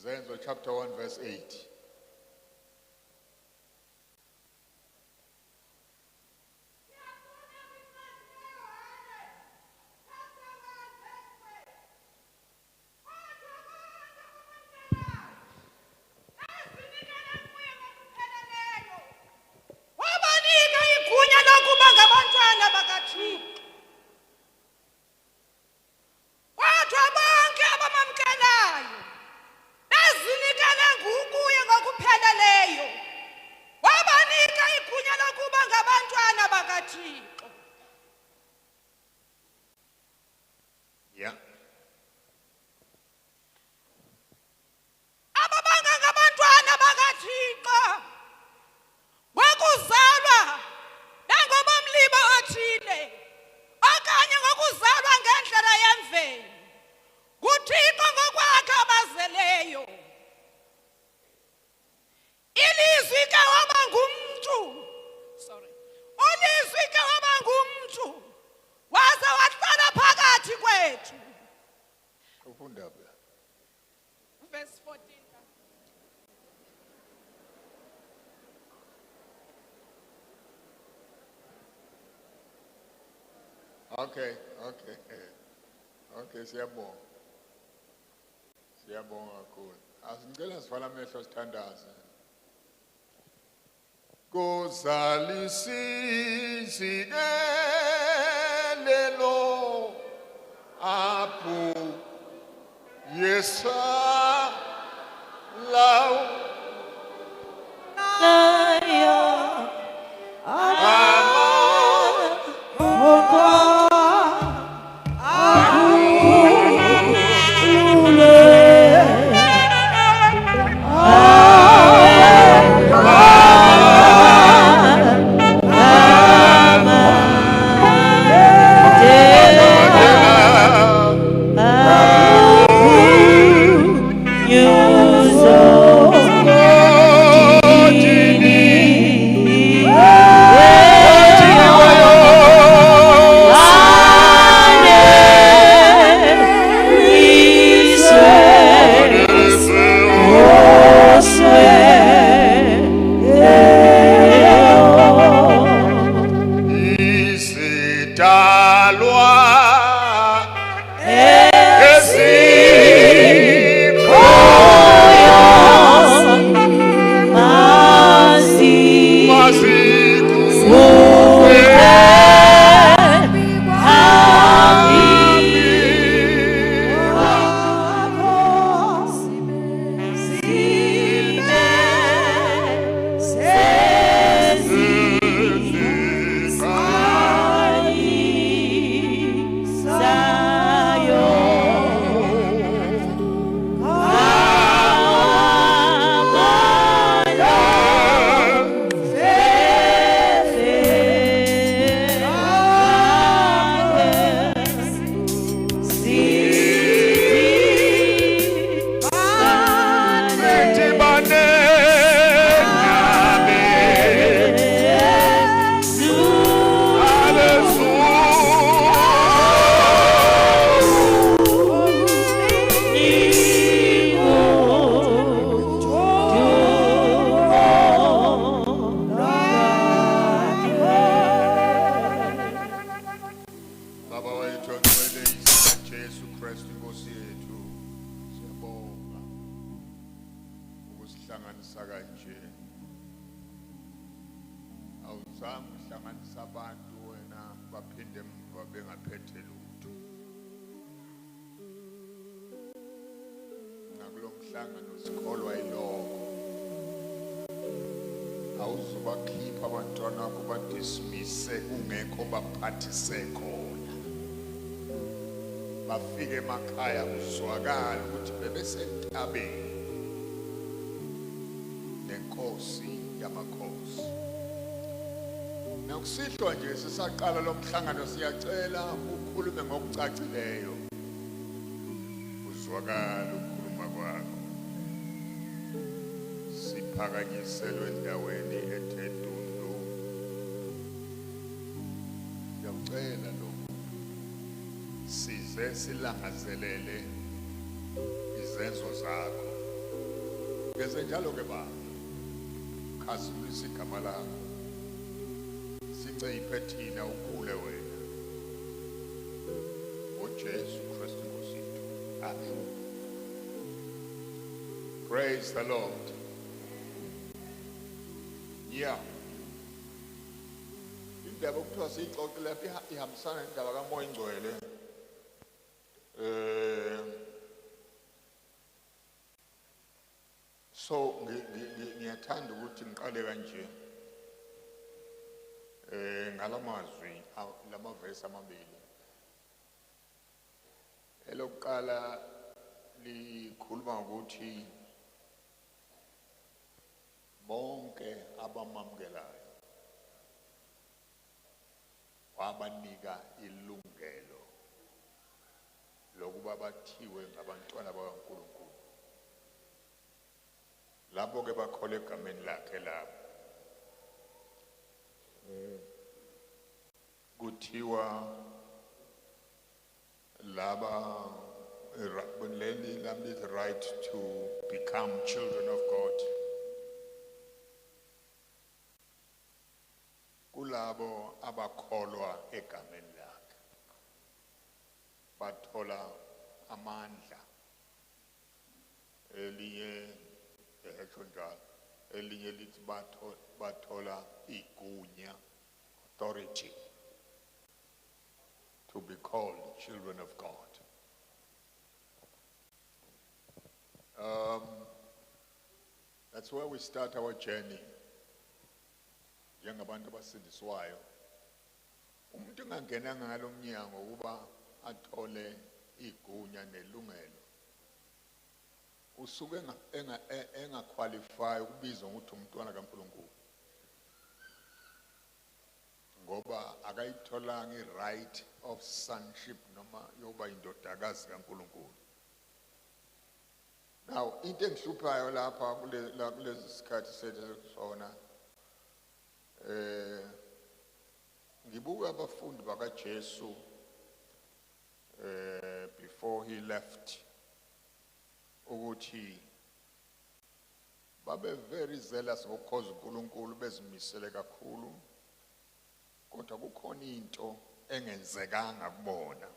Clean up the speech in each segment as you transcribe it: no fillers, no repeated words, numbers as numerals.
Izenzo chapter 1 verse 8. Yeah. Verse 14. Okay. Siyabonga. Siyabonga kakhulu. Asicela sivala amehlo sithandaze. Kozalisizilelo apho Yesa lao uhlanganisa abantu wena baphinde emva bengaphethe lutho. Nakulo mhlangano sikholwa yiloko. Awuzubakhipha abantwana bakho badismise kungekho baphathise khona. Bafike emakhaya kuzwakala ukuthi bebesentabeni nenkosi yamakhosi. Nakusihlwa nje sisaqala lo mhlangano siyacela ukhulume ngokucacileyo. Uzwakala ukukhuluma kwakho. Siphakanyiselwe endaweni ethe dundu. Siyacela lokhu. Size silangazelele izenzo zakho. Ngeze njalo ke ba khazulisa igama lakho siciphe thina ukhule wena uJesu Kristu Nkosi yethu. Amen. Praise the Lord. Yeah. Indaba okuthiwa siyixoxe lapha ihambisana nendaba kaMoya Ingcwele. So ngiyathanda ukuthi ngiqale kanje ngalamazwi lamavesi amabili. Elokuqala likhuluma ukuthi bonke abamamukelayo wabanika ilungelo lokuba bathiwe ngabantwana bakaNkulunkulu. Lapho ke bakholwa egameni lakhe lapho kuthiwa laba the right to become children of God. Kulabo abakholwa egameni lakhe bathola amandla, elinye elinye lithi bathola igunya, authority to be called children of God. That's where we start our journey. Njengabantu abasindiswayo, umuntu engangena ngalo mnyango ukuba athole igunya nelungelo, usuke engaqualify ukubizwa ukuthi umntwana kaNkulunkulu, ngoba akayitholanga i-right of sonship noma yokuba indodakazi kaNkulunkulu. Now into engihluphayo lapha kulezi sikhathi sethu sona, ngibuka abafundi bakaJesu before he left ukuthi babe very zealous ngokukhoza uNkulunkulu, bezimisele kakhulu, kodwa kukhona into engenzekanga kubona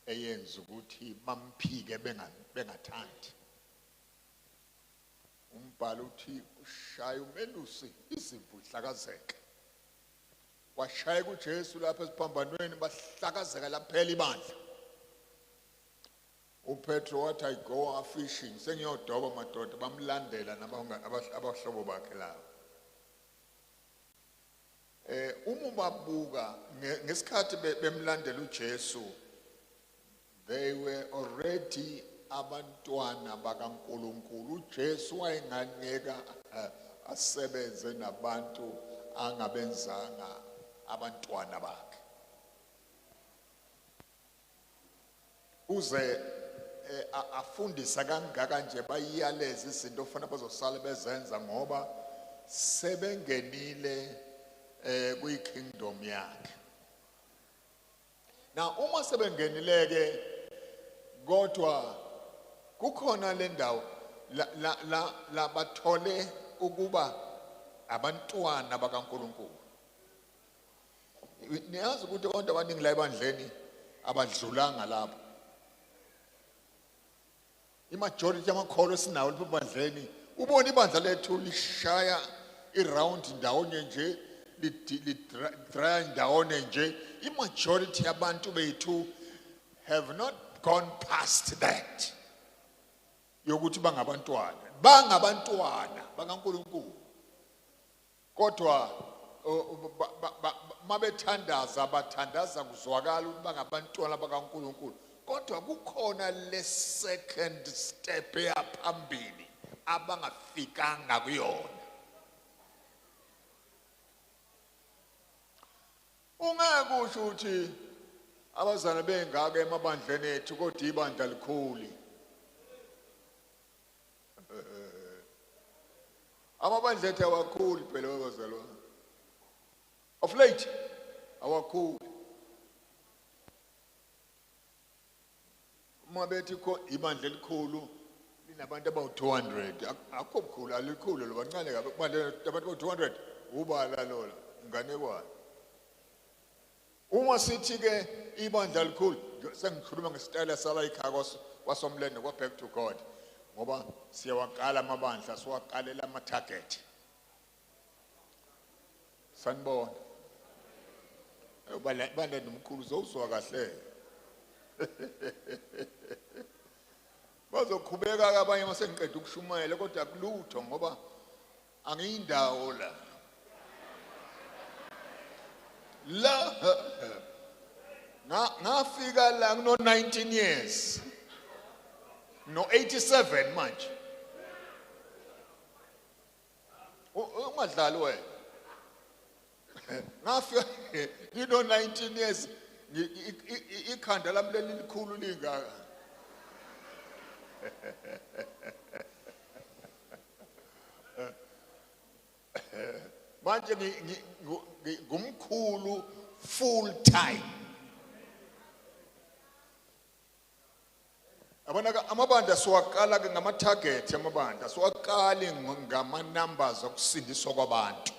eyenza ukuthi bamphike bengathandi. Umbhalo uthi ushaya umelusi izimvu ihlakazeke. Washaya kuJesu lapha esiphambanweni bahlakazeka laphela ibandla. uPetro wathi I go fishing, sengiyodoba madoda, bamlandela abahlobo bakhe labo. Uma babuka ngesikhathi bemlandela uJesu, they were already abantwana bakaNkulunkulu. uJesu wayengangeka asebenze nabantu angabenzanga abantwana bakhe. Uze afundisa kangaka nje bayiyaleza izinto ofana bazosala bezenza ngoba sebengenile kwi-kingdom yakhe. Now uma sebengenileke, kodwa kukhona le ndawo la bathole ukuba abantwana bakaNkulunkulu. Niyazi ukuthi abantu abaningi la ebandleni abadlulanga lapho. Imajority yamakholwa esinawo lapha ebandleni, ubona ibandla lethu lishaya i-round ndawonye nje, lidry ndawonye nje. Imajority yabantu bethu have not gone past that yokuthi bangabantwana bakaNkulunkulu. Kodwa mabethandaza bathandaza kuzwakala ukuthi bangabantwana bakaNkulunkulu, kodwa kukhona le second step yaphambili abangafikanga kuyona. Ungeke usho ukuthi abazana bengaka emabandleni ethu kodwa ibandla likhulu. Amabandla ethu awakhulu phela abazalwane. Of late awakhulu. Uma bethi ibandla elikhulu linabantu about 200 akho bukhulu alikhulu lo bancane kabe kubandla abantu about 200 ubala lola inganekwane uma sithi ke ibandla likhulu sengikhuluma ngesitayela sala ekhaya kwasomlende kwa back to God ngoba siyawaqala amabandla siwaqalela ama target sanibona ubale nomkhulu uzozwa kahle bazokhubeka abanye mase ngiqeda ukushumayela kodwa kulutho ngoba angiyindawo la na ngafika la no 19 years no 87 manje ungadlali wena ngafika ngino 19 years ikhanda lami lelikhulu lingaka manje ngumkhulu full time abona amabandla siwaqala ke ngama target amabandla siwaqali ngama numbers okusindiswa kwabantu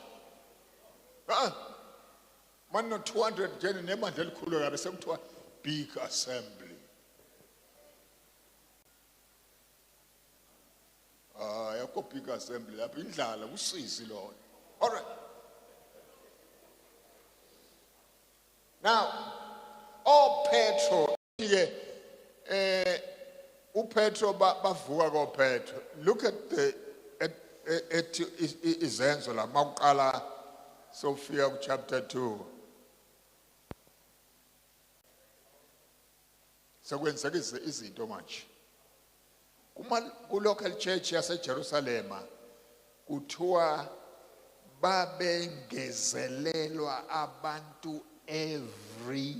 manje 200 jeni nebandla elikhulu yabe sekuthiwa big assembly yakho big assembly lapha indlala kusizi lona all right now Petro ke uPetro bavuka koPetro look at the at izenzo la mawuqala Sophia chapter 2 sekwenzeka izinto manje ku local church yase Jerusalem kuthiwa babengezelelwa abantu every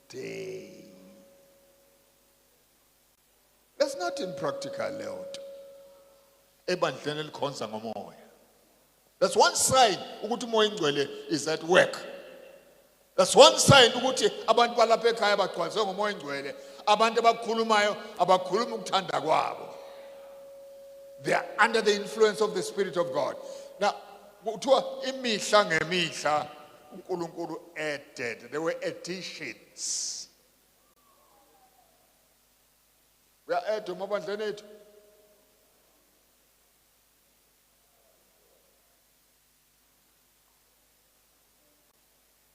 day. That's not in practical leo. Ebandleni elikhonza ngomoya. That's one sign ukuthi umoya ingcwele is at work. That's one sign ukuthi abantu balapha ekhaya bagcwalise ngomoya ingcwele. Abantu abakhulumayo abakhuluma ukuthanda kwabo. They are under the influence of the Spirit of God. Now, kuthiwa imihla ngemihla uNkulunkulu added. There were additions. We are adding mabandleni ethu.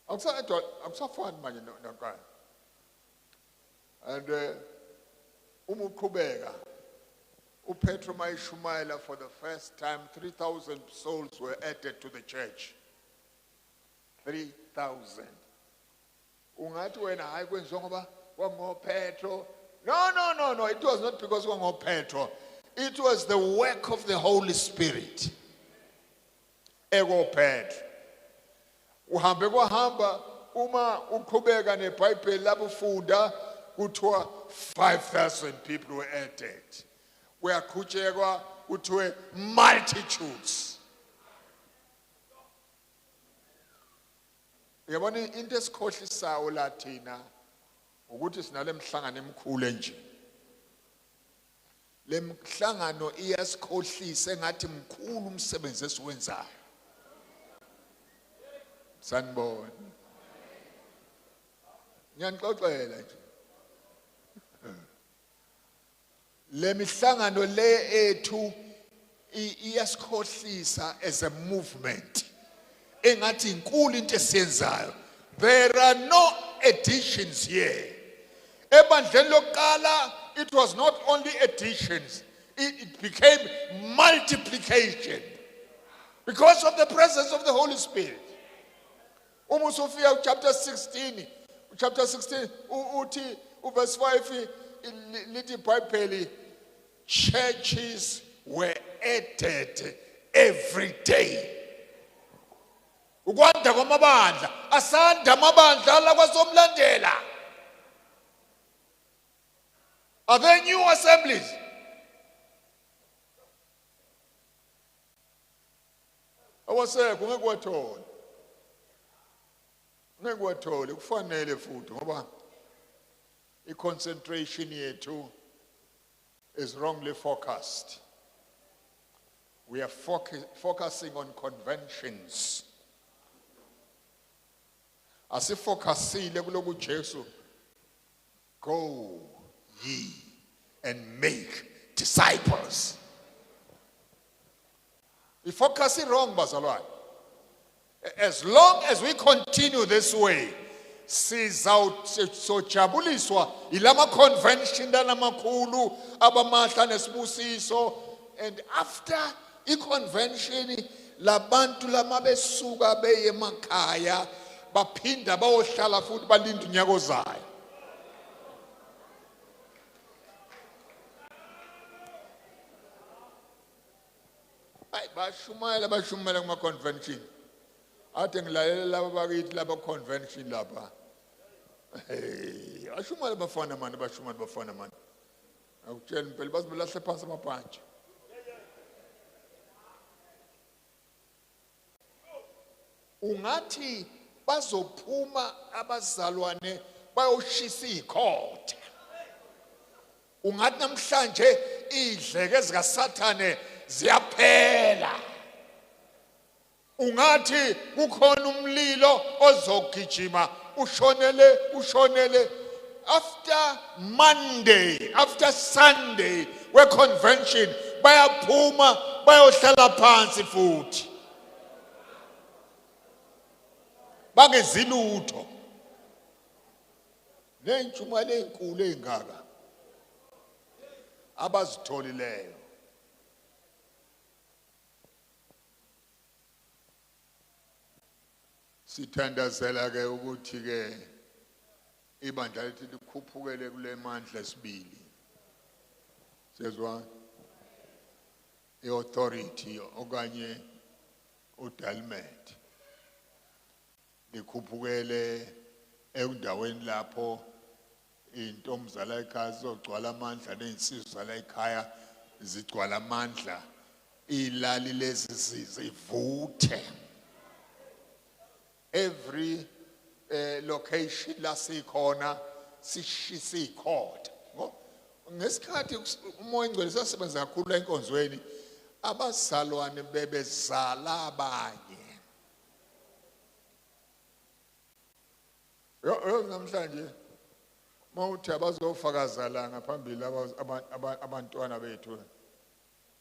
Akusafani manje noqala. And umuqhubeka uPetro mayishumayela for the first time 3,000 souls were added to the church. 3,000. Ungathi wena hayi kwenziwa ngoba wangoPetro. No. It was not because wangoPetro. It was the work of the Holy Spirit. Ego Petro. Uhambe kwahamba uma uqhubeka neBhayibheli lapho ufunda kuthiwa 5,000 people were added. Uyaqhutshekwa kuthiwe multitudes. Yabona into esikhohlisayo lathina ukuthi sinale mhlangano emikhulu enje. Le mhlangano iyasikhohlisa engathi mkhulu umsebenzi esiwenzayo. Sanibona. Ngiyanixoxela nje. Le mihlangano le ethu iyasikhohlisa as a movement. Engathi inkulu into esiyenzayo. There are no additions here. Ebandleni lokuqala it was not only additions, it became multiplication because of the presence of the Holy Spirit. Sophia chapter 16 uthi verse 5 lithi iBhayibheli churches were added every day. Ukwanda kwamabandla asanda amabandla la kwasomlandela. Are there new assemblies? Awasekho ngeke wathole kufanele futhi ngoba i-concentration yethu is wrongly focused. We are focusing on conventions. Asifocusile kuloku Jesu, go ye and make disciples. We focus wrong, bazalwane. As long as we continue this way, sizajabuliswa ilama convention lamakhulu abamahla nesibusiso, and after i-convention labantu lama besuka beye emakhaya baphinda bayohlala futhi balinda unyaka ozayo. Bashumayela kuma convention. Athi ngilalela laba bakithi laba convention lapha. Hey, ashumayela bafana manje, bashumayela bafana manje. Awutshela impela bazibulahle phansi amaphantsha. Ungathi bazophuma abazalwane bayoshisa ikhotha. Ungathi namhlanje idleke zika Sathane ziyaphela. Ungathi kukhona umlilo ozogijima ushonele after Monday, after Sunday we convention bayaphuma bayohlala phansi futhi bangezilutho nentshumayelo enkulu engaka abazitholileyo. Sithandazela ke ukuthi ke ibandla lethu likhuphukele kule mandla esibili. Sezwa i-authority okanye udalmet likhuphukele endaweni lapho intombi zala ekhaya zizogcwala amandla neinsizwa zala ekhaya zigcwala amandla, ilali lezi zivuthe. Every location la sikhona sishisa ikhotha. Ngesikhathi umoya ngcwele sasebenza kakhulu enkonzweni, abazalwane bebezala abanye. Yo namhlanje mawuthi abazofakazala ngaphambili abantwana bethu,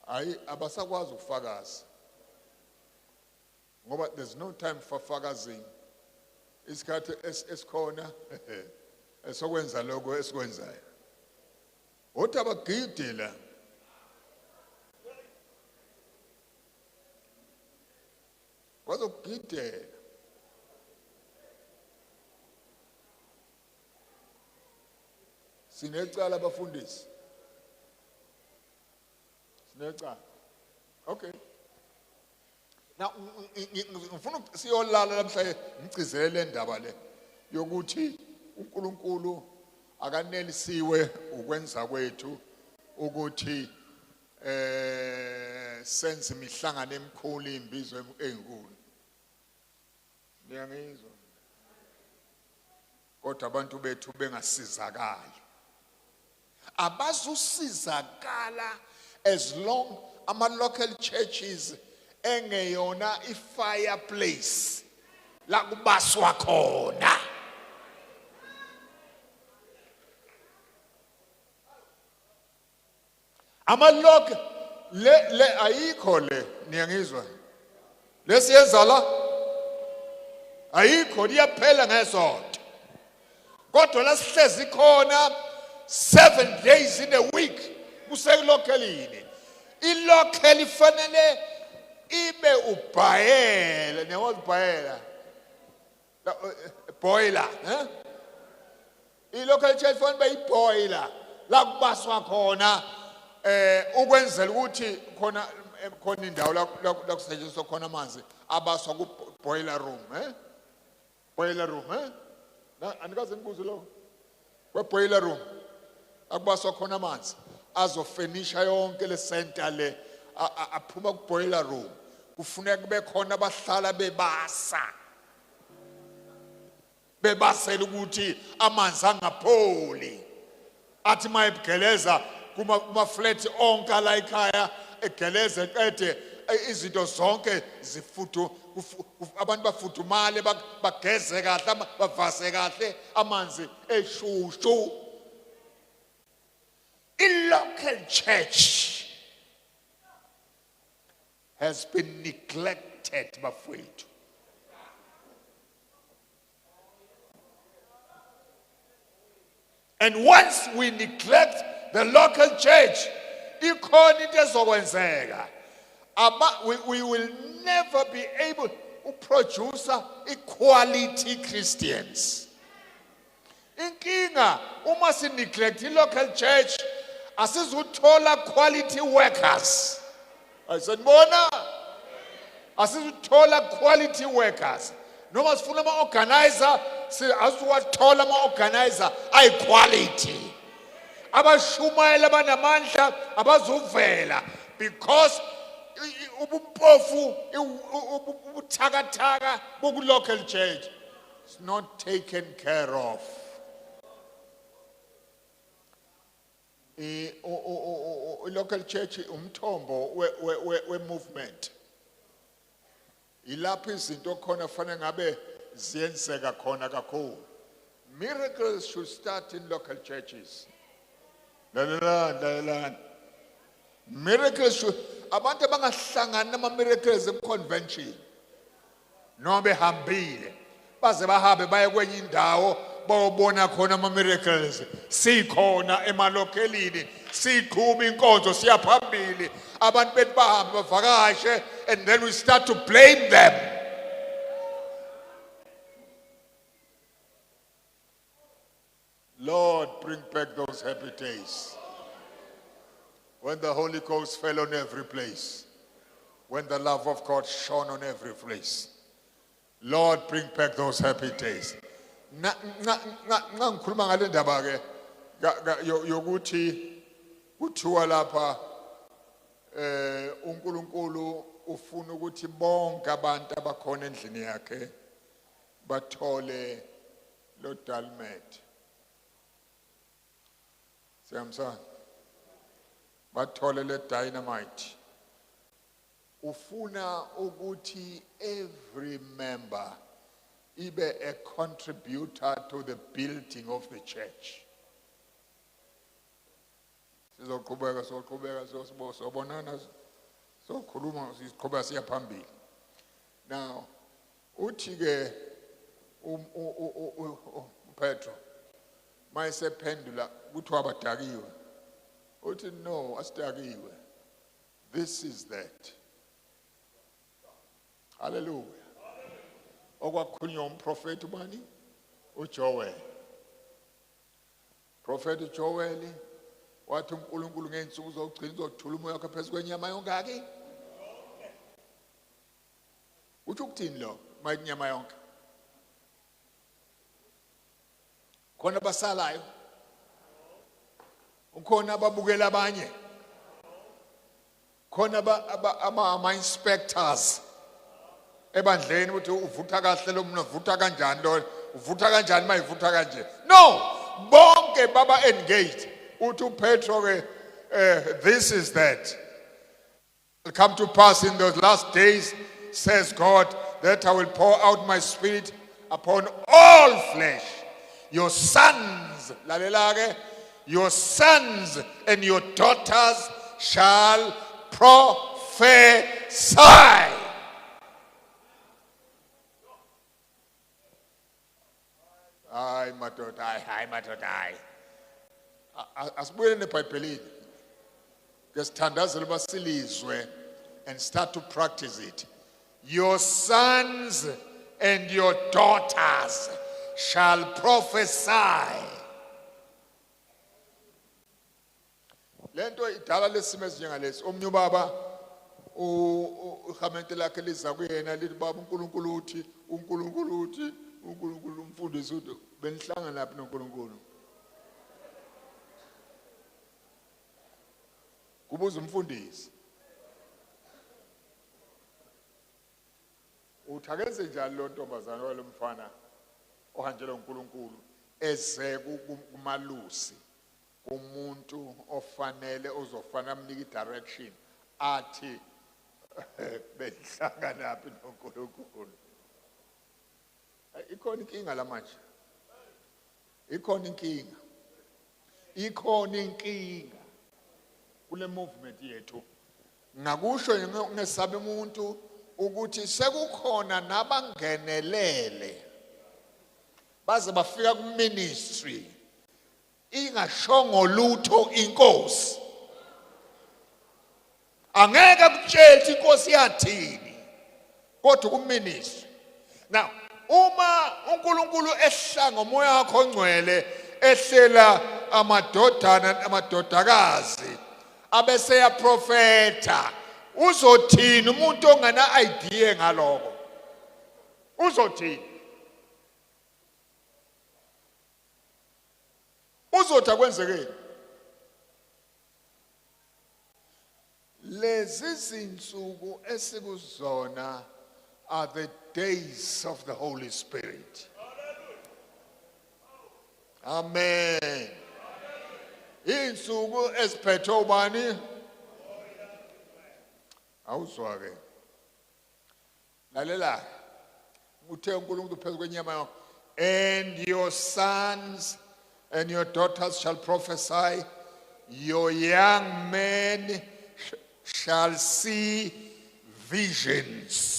hayi abasakwazi ukufakaza. Ngoba there's no time for fakazing. Isikhathi esikhona esokwenza lokho esikwenzayo. Uthi abagide la. Bazogidela. Sinecala abafundisi. Sinecala. Okay. Now ngifuna siyolala namhlanje ngicizele indaba le yokuthi uNkulunkulu akanelisiwe ukwenza kwethu ukuthi senze imihlangano emikhulu imbizo enkulu. Ngiyangizwa. Kodwa abantu bethu bengasizakali. Abazusizakala as long ama local churches engeyona i-fireplace la kubaswa khona. Amalok le ayikho le, niyangizwa. Lesiyenza la ayikho, liyaphela ngesonto. Kodwa la sihlezi khona 7 days in a week kuselokelini. Ilokel ifanele ibe ubhayela, newazi ubhayela boiler, i-local church fanele bayiboiler la kubaswa khona ukwenzela ukuthi khona indawo la kusetshenziswa khona amanzi abaswa ku boiler room, boiler room, anikaze ngibuze lo we boiler room akubaswa khona amanzi azofinisha yonke le center le aphuma ku boiler room. Kufuneka kube khona abahlala bebasela ukuthi amanzi angapholi, athi mayegeleza kuma flat onke la ekhaya egeleze eqede izinto zonke zifudu abantu bafudumale bageze kahle bavase kahle amanzi eshushu. A local church has been neglected bafowethu. And once we neglect the local church, ikhona into ezokwenzeka. We will never be able to produce equality Christians. Inkinga uma si neglect the local church, asizuthola quality workers. Ayisibona? Asizuthola quality workers. Noma sifuna ama organizer, asiwathola ama organizer ay quality. Abashumayela banamandla abazuvela because ubumpofu ubuthakathaka boku local church is not taken care of. Local church umthombo we movement. Ilapho izinto khona fanele ngabe ziyenzeka khona kakhulu. Miracles should start in local churches. Miracles should abantu abangahlangana nama miracles convention noma behambile baze bahambe baye kwenye indawo bayobona khona ama miracles sikhona emalokelini siqhuma inkonzo siyaphambili abantu bethi bahambe bavakashe and then we start to blame them. Lord, bring back those happy days when the Holy Ghost fell on every place, when the love of God shone on every place. Lord, bring back those happy days. Ngikhuluma ngale ndaba ke yokuthi kuthiwa lapha uNkulunkulu ufuna ukuthi bonke abantu abakhona endlini yakhe bathole lo dalmet. Siyamsana bathole le dynamite. Ufuna ukuthi every member ibe a contributor to the building of the church. Sizoqhubeka sobonana sokhuluma siqhubeka siya phambili. Now uthi ke Petro mayesephendula kuthiwa abadakiwe. Uthi no, asidakiwe. This is that. Hallelujah. Okwakhulunywa umprofeti ubani? uJoel. Prophet uJoel wathi uNkulunkulu ngeensuku zokugcina uzothula umoya wakhe phezulu kwenyama yonke. Uthi ukuthini lo mayinyama yonke? Khona basalayo. Ukhona ababukela abanye. Khona ama inspectors ebandleni uthi uvutha kahle lo mna uvutha kanjani lo uvutha kanjani mayivutha kanje. No, bonke baba engaged. Uthi uPetro ke this is that. It'll come to pass in those last days, says God, that I will pour out my spirit upon all flesh. Your sons, your sons and your daughters shall prophesy. Ay madoda. Asibuyele neBhayibhelini. Ngesithandazelo basilizwe and start to practice it. Your sons and your daughters shall prophesy. Lento idala lesimo esinjengalesi. Omnye ubaba uhamente lakhe liza kuyena lithi baba uNkulunkulu uthi uNkulunkulu umfundisi uthi benihlangana lapha noNkulunkulu. Kubuza umfundisi. Uthakenze njalo lo ntombazana walomfana ohanjelwa uNkulunkulu eze kumalusi umuntu ofanele uzofana amnika direction athi behlangana noNkulunkulu. Ikhona inkinga la manje. Ikhona inkinga kule movement yethu. Ngakusho ngesabe umuntu ukuthi sekukhona nabangenelele baze bafika ku ministry ingashongo lutho inkosi. Angeke kutshela inkosi yathini kodwa ku ministry. Now uma uNkulunkulu ehla ngomoya wakho ongcwele ehlela amadodana amadodakazi abese ya profeta, uzothini umuntu ongana idea ngaloko? Uzothini? Uzothi akwenzekeni? Lezi zinsuku esikuzona are the days of the Holy Spirit. Amen. Insuku esiphethe ubani? Awuzwa ke. Lalela. Uthe uNkulunkulu phezu kwenyama yakho. And your sons and your daughters shall prophesy. Your young men shall see visions.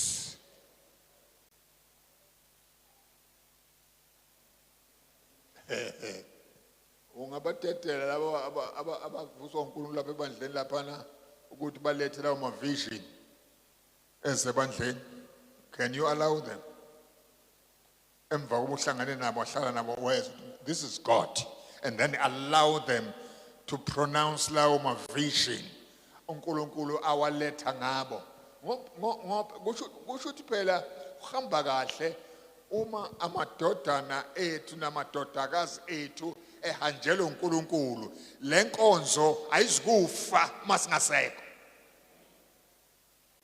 Ungabatetela labo abavuswa uNkulunkulu lapha ebandleni laphana ukuthi balethe lawo ma vision ezebandleni. Can you allow them? Emva kokuhlangana nabo wahlala nabo weza, this is God, and then allow them to pronounce lawo ma vision uNkulunkulu awaletha ngabo. Kusho ukuthi phela uhamba kahle uma amadodana ethu namadodakazi ethu ehanjelwe uNkulunkulu. Lenkonzo ayizikufa masingasekho.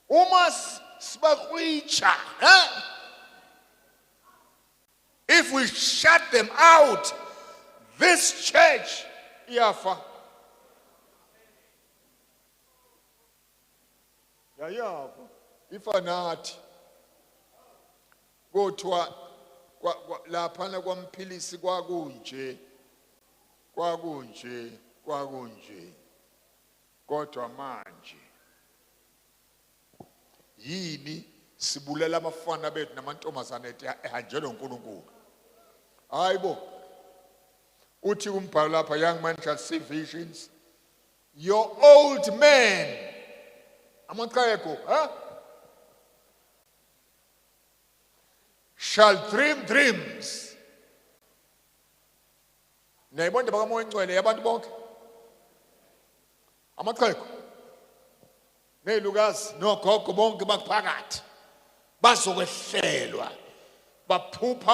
Uma sibakhwicha, if we shut them out, this church iyafa. Yayafa ifa nathi. Kodwa laphana kwamphilisi kwakunje kodwa manje yini sibulela abafana bethu namantombazane ethu ehanjelwe uNkulunkulu? Hayibo uthi umbhalo lapha, young man shall see visions, your old man amaqheko shall dream dreams. Nayibona bakamoya engcwele yabantu bonke amaqheko nelukazi nogogo bonke bakuphakathi bazokwehlelwa baphupha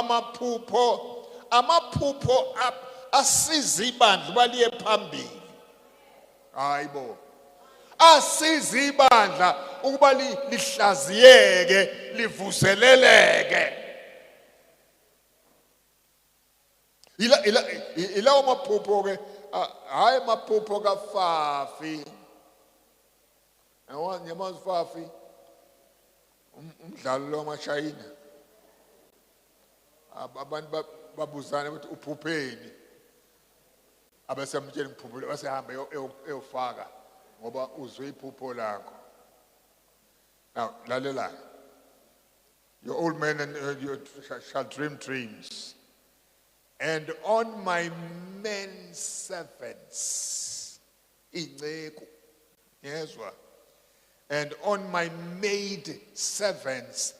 amaphupho asiza ibandla baliye phambili. Hayibo asiza ibandla ukuba lihlaziyeke livuseleleke. Ilawo maphupho ke hayi maphupho kaFafi. Yamazi Fafi umdlalo lo mashayina. Abantu babuzana ukuthi uphupheni. Abasemtshela iphupho basehamba eyofaka ngoba uzwe iphupho lakho. Now lalela. Your old men and you shall dream dreams. And on my men servants, yezwa, and on my maid servants,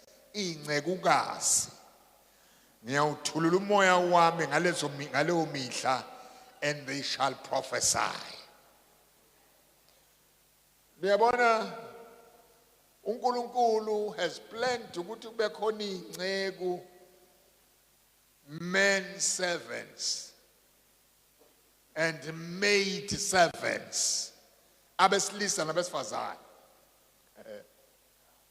ngiyawuthulula umoya wami ngaleyo mihla, and they shall prophesy. Niyabona uNkulunkulu has planned ukuthi kube khona ingceku, men servants and maid servants, abesilisa nabesifazane.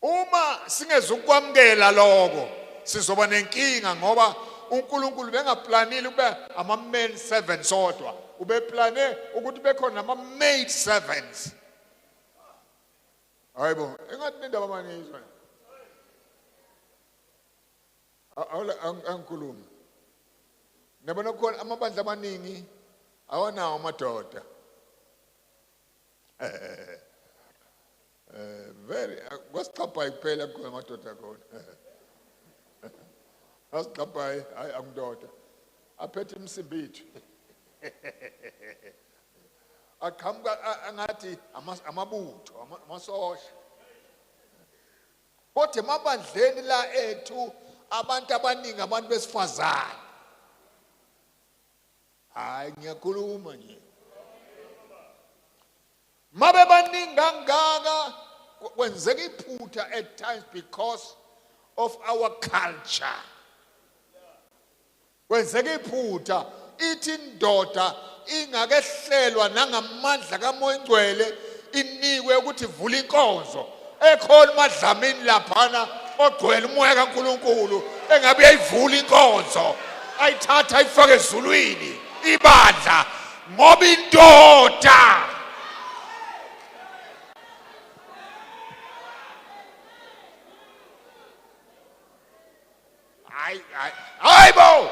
Uma singezukwamkela lokho sizoba nenkinga ngoba uNkulunkulu bengaplanile kube ama men servants odwa ubeplane ukuthi bekhona ama maid servants. Hayibo, engathi nendaba manizwa. Angikhuluma. Nabona khona amabandla amaningi awanawo amadoda. Very kwasiqapha kuphela khona amadoda khona. Asiqapha hayi angidoda. Aphethe imsimbithu. Aqhamuka angathi amabutho amasosha. Kodwa emabandleni la ethu abantu abaningi abantu besifazane. Hayi ngiyakhuluma nje. Mabe baningi kangaka kwenzeka iphutha at times because of our culture. Kwenzeka iphutha ithi indoda ingakehlelwa nangamandla kaMoya Ngcwele inikwe ukuthi ivule inkonzo ekhona madlamini laphana ogcwele umoya kaNkuluNkulu engabe uyayivula inkonzo ayithatha ayifake ezulwini ibandla ngoba indoda hayibo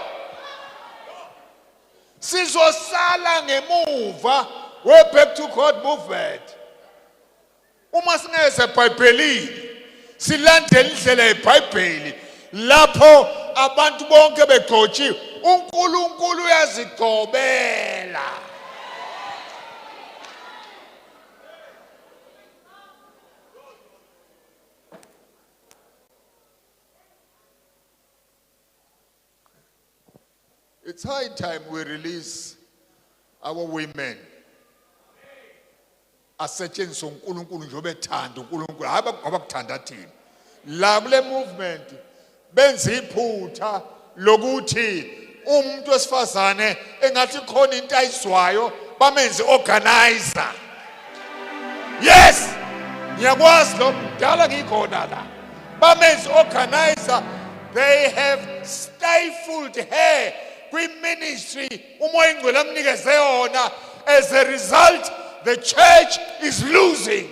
sizosala ngemuva we back to God movement uma singeze eBhayibhelini silandele indlela yeBhayibheli lapho abantu bonke begcotshiwe uNkulunkulu uyazigcobela. It's high time we release our women. Asetshenziswe uNkulunkulu njengoba ethanda uNkulunkulu hayi ngoba kuthanda thina. La kule movement benza iphutha lokuthi umuntu wesifazane engathi khona into ayizwayo bamenze organizer. Yes, ngiyakwazi lo mdala ngikhona la. Bamenze organizer. They have stifled her kwi-ministry uMoya Ngcwele amnikeze yona. As a result, the church is losing.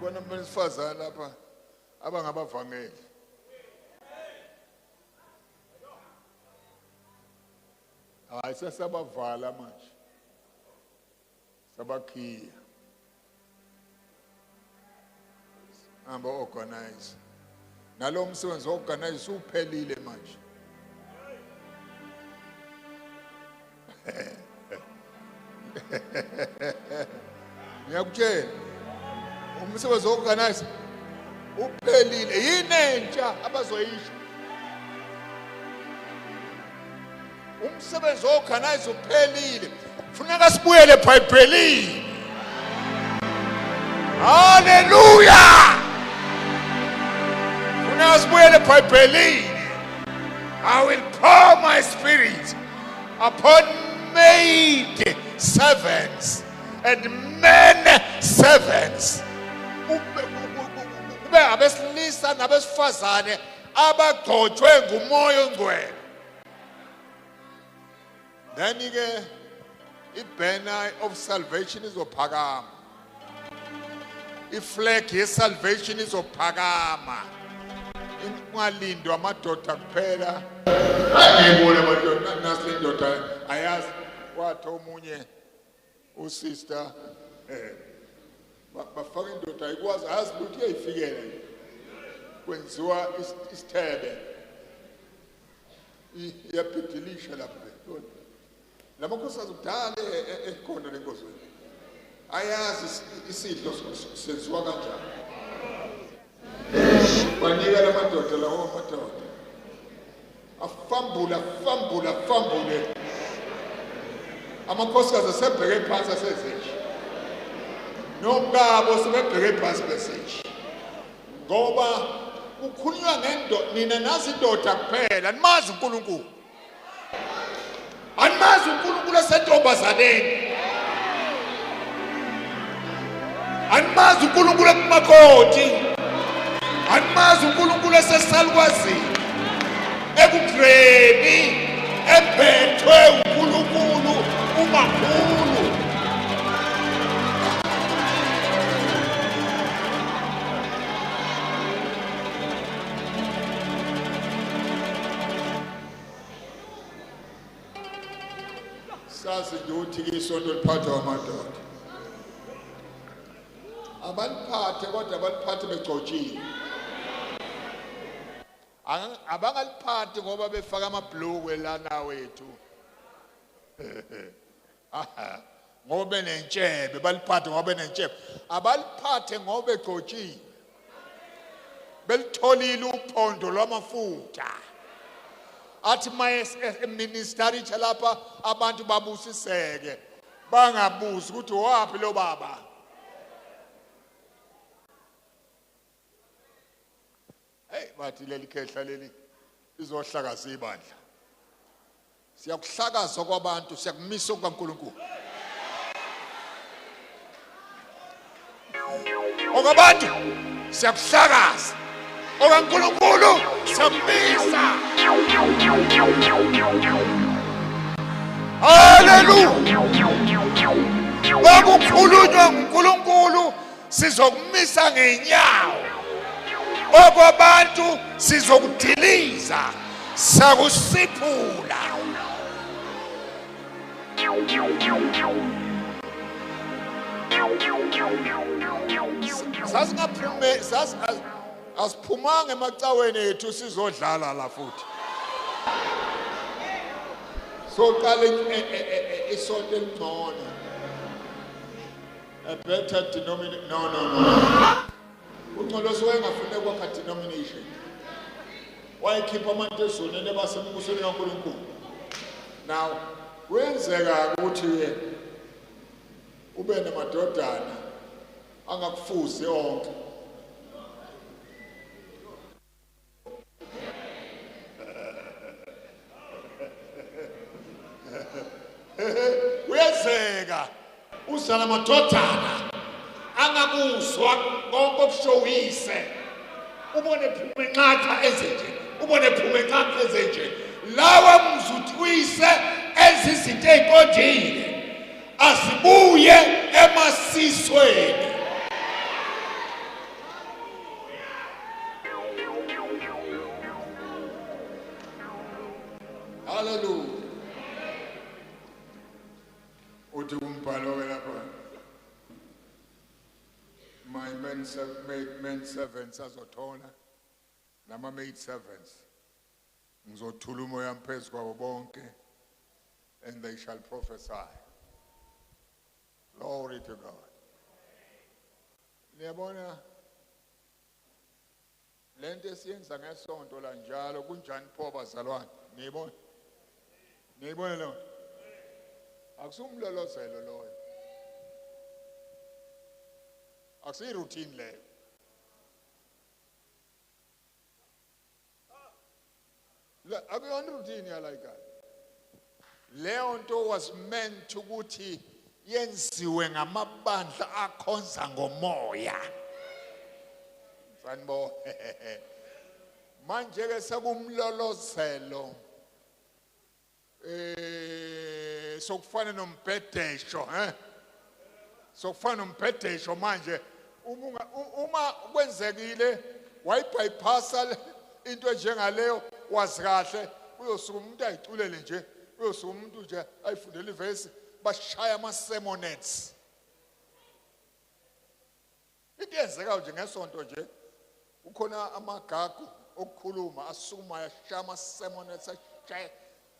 Kona besifazana lapha abangabavangeli. Hayi sesabavala manje. Sabakhiya. Amba organize. Nalo msebenzi organize uphelile manje. Ngiyakutshela umsebenzi organize uphelile yini entsha abazoyisho. Umsebenzi organize uphelile. Funeka sibuyele eBhayibhelini. Hallelujah. I will pour my spirit upon maid servants and men servants. Ube abesilisa nabesifazane abagcotshwe nguMoya Ngcwele. Then ke ibanner of salvation izophakama. Iflag yesalvation izophakama. Ingalindwa amadoda kuphela. Ayibona amadoda nasi indoda ayazi wathi omunye usister bafaka indoda ayikwazi ayazi ukuthi uyayifikela kwenziwa isithebe iyabhidilisha lapha. Lamakhosazi kudala ekhona lenkosi ayazi isidlo senziwa kanjani. Banika lamadoda lawo amadoda afambule amakhosikazi asebheke phansi asezeshi nomkabo sebebheke phansi beseshi ngoba kukhulunywa ngendoda. Nina nazi indoda kuphela animazi uNkulunkulu. Animazi uNkulunkulu esentombazaneni. Animazi uNkulunkulu ekumakoti. Animazi uNkulunkulu esesalukwazi ekugreni ephethwe uNkulunkulu umakhulu. Sazi nje uthi isonto liphatha amadoda. Abaliphathe kodwa abaliphathe begcotshiwe. Abangaliphathi ngoba befaka amabhlukwe lana wethu. Ngoba benentshebe, baliphathe ngoba benentshebe. Abaliphathe ngoba begcotshiwe. Belitholile uphondo lwamafutha. Athi ministry lapha abantu babusiseke bangabuzi ukuthi wapi lo baba. Hey bathi leli khehla leli izohlakaza ibandla. Siyakuhlakaza kwabantu, siyakumisa kuNkulunkulu. Okwabantu siyakuhlakaza. OkaNkulunkulu siyakumisa. Hallelujah. Bakukhulunywa nguNkulunkulu sizokumisa ngenyawo. Okwabantu sizokudiliza sakusiphula. Asiphumanga emacaweni ethu sizodlala la futhi. So qale isonto elingcono. A better denomination. No. Uncolosi wayengafune kwakha denomination. Wayekhipha abantu ezoneni ebasembusweni kaNkulunkulu. Now kwenzeka ukuthi ube namadodana angakufuzi onke. Uyezeka uzala amadodana angakuzwa konke okushowise. Ubone phuma enqatha ezenje, ubone phuma enqatha ezenje. Lawa mzuthi uyise ezizinto eziqondile asibuye emasisweni. Hallelujah. Uthi umbhalo lapha. My men servants azothola nama maid servants ngizothula umoya phezu kwabo bonke and they shall prophesy. Glory to God. Niyabona lento esiyenza ngesonto la njalo kunjani pho bazalwane? Niyibona lo? Akusumlolozelo loyo. Akusiyi routine leyo. Akuyona routine yalayika. Leyo nto was meant ukuthi yenziwe ngamabandla akhonza ngomoya. Sanibona. Manje ke sekumlolozelo sokufana nombhedesho, sokufana nombhedesho manje uma kwenzekile wayibypassa into njengaleyo wazi kahle uyosuka umuntu ayiculele nje uyosuka umuntu nje ayifundele ivesi bashaya ama-sermonettes. Into yenzeka nje ngesonto nje ukhona amagagu okukhuluma asukuma yashaya ama-sermonettes ashaya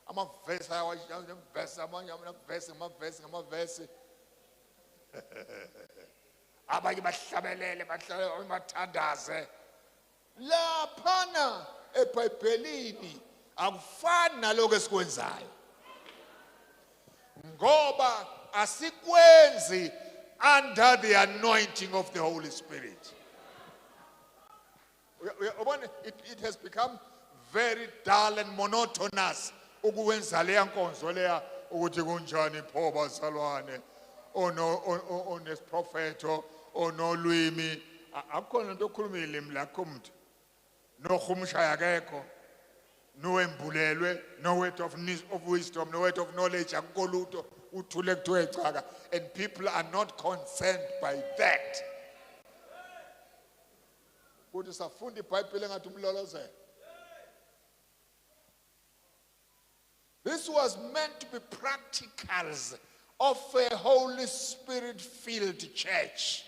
amavesi amavesi amanye ngamavesi abanye bahlabelele bathandaze laphana eBhayibhelini akufani naloko esikwenzayo ngoba asikwenzi under the anointing of the Holy Spirit. It has become very dull and monotonous ukuwenza leya nkonzo leya ukuthi kunjani pho bazalwane onesprofeto onolwimi akukhona into okhuluma ilimi lakho umuntu no khumshaya akekho, no embulelwe, no word of wisdom, no word of knowledge, akukoluto uthule kuthiwe chaka, and people are not concerned by that. Kuthi safunda iBhayibheli ngathi umlolozela. This was meant to be practicals of a Holy Spirit filled church.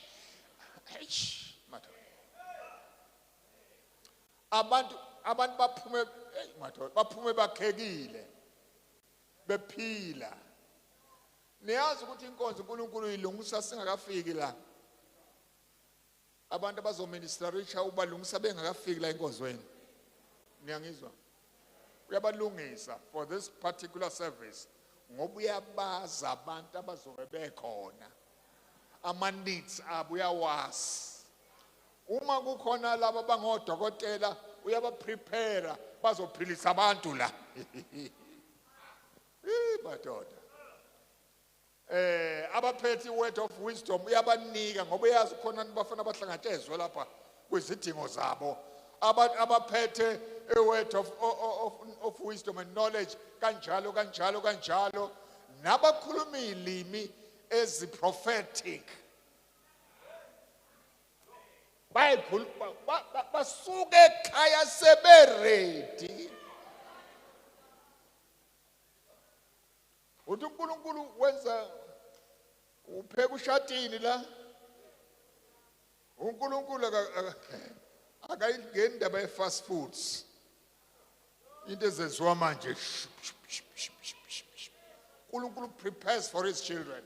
Abantu baphume bakhekile bephila. Niyazi ukuthi inkonzo uNkulunkulu uyilungisa singakafiki la. Abantu abazoministerisha ubalungisa bengakafiki la inkonzweni. Niyangizwa? Uyabalungisa for this particular service ngoba uyabaza abantu abazobe bekhona. Ama needs abo uyawazi. Uma kukhona laba bangodokotela uyabaprepare bazophilisa abantu la. Madoda. Abaphethe word of wisdom uyabanika ngoba uyazi khona bafana bahlangatshezwe lapha kwizidingo zabo. Abaphethe a word of wisdom and knowledge kanjalo nabakhuluma ilimi ezi prophetic basuke ekhaya seberedi. Uthi uNkulunkulu wenza upheka ushatini la. uNkulunkulu akayingeni indaba ye-fast foods. Into ezenziwa manje. uNkulunkulu prepares for his children.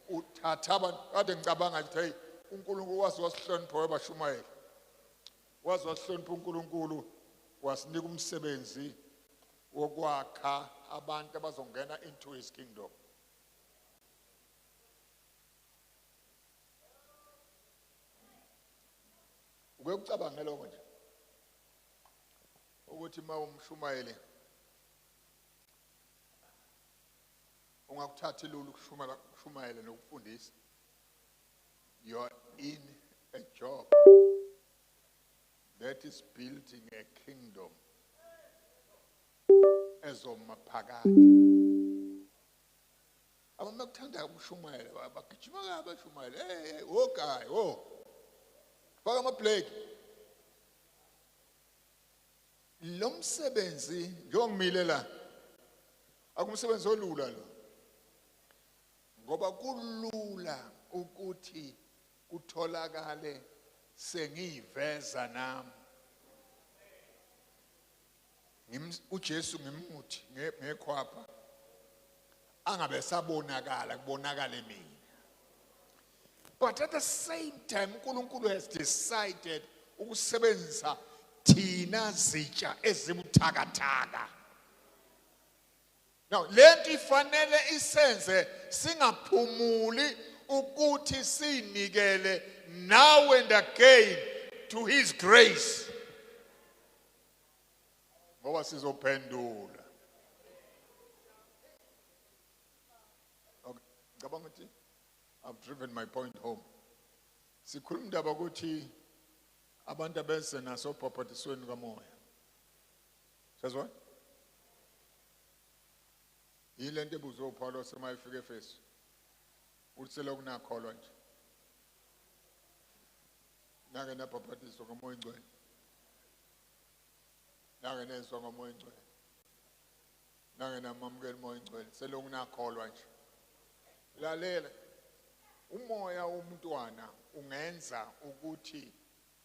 Uthatha abantu kade ngicabanga nje hey uNkulunkulu wazi wasihlonipha webashumayeli. Wazi wasihlonipha uNkulunkulu wasinika umsebenzi wokwakha abantu abazongena into his kingdom. Ukucabanga lokho nje ukuthi mawumshumayeli ungakuthatha ilulu kushumayela nokufundisa. You are in a job that is building a kingdom ezomaphakade. Abakuthanda ukushumayela abagijima kabe bashumayela hey guy faka amaplate. Lo msebenzi njengomile la akumsebenzi olula lo ngoba kulula ukuthi kutholakale sengiveza nami uJesu ngimuthi ngekhwapha angabe sabonakala kubonakale mina. But at the same time uNkulunkulu has decided ukusebenzisa thina zitsha ezibuthakathaka. Now lento ifanele isenze singaphumuli ukuthi sinikele now and again to his grace. Ngoba sizophendula. Okay, ngicabanga ukuthi I've driven my point home. Sikhuluma indaba ukuthi abantu abenze naso phaphathisweni kamoya. Sezwa? Yile nto ebuzwe uPaulo semayifika eFesu. Uthi selokungakholwa nje. Nake naphaphathiswa ngomoya ingcwele. Nake nezwa ngomoya ingcwele. Nake namamukela umoya ingcwele selokungakholwa nje. Lalela. Umoya womntwana ungenza ukuthi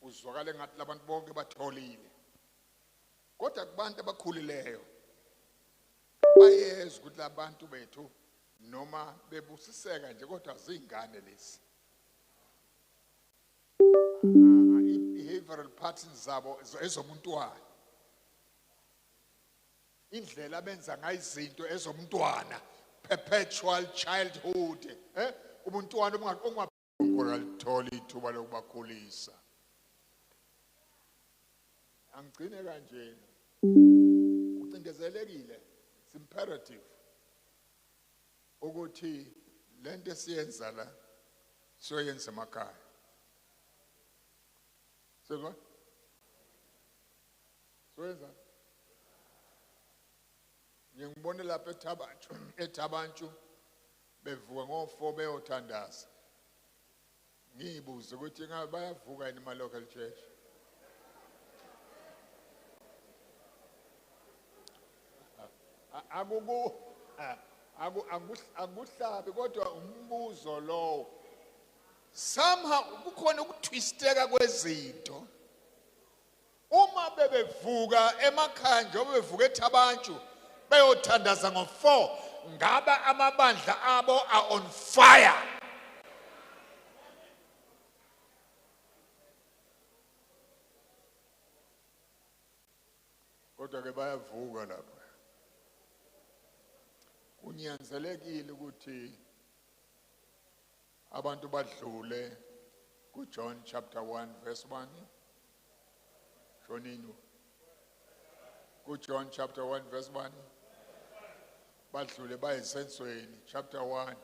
uzwakale ngathi labantu bonke batholile. Kodwa kubantu abakhulileyo bayezwa ukuthi labantu bethu noma bebusiseka nje kodwa zingane lezi. Behavioral patterns zabo ezomntwana. Indlela abenza ngayo izinto ezomntwana, perpetual childhood, ubuntwana ungalithola ithuba lokubakhulisa. Angigcine kanje. Ucindezelekile, it's imperative ukuthi lento esiyenza la siyoyenza emakhaya. Sezwa? Soyenza. Ngibone lapha eThabanchu bevuka ngo4 beyothandaza. Ngibuze ukuthi ngabe bayavuka yini ma local church. Akuhlabi kodwa umbuzo lowo. Somehow kukhona ukutwisteka kwezinto. Uma bebevuka emakhaya njengoba bevuka eThabanchu beyothandaza ngo4 ngaba amabandla abo are on fire. Kodwa ke bayavuka lapha. Kunyanzelekile ukuthi abantu badlule kuJohn chapter 1 verse 1. Shonini. KuJohn chapter 1 verse 1. Badlule bayesensweni chapter 1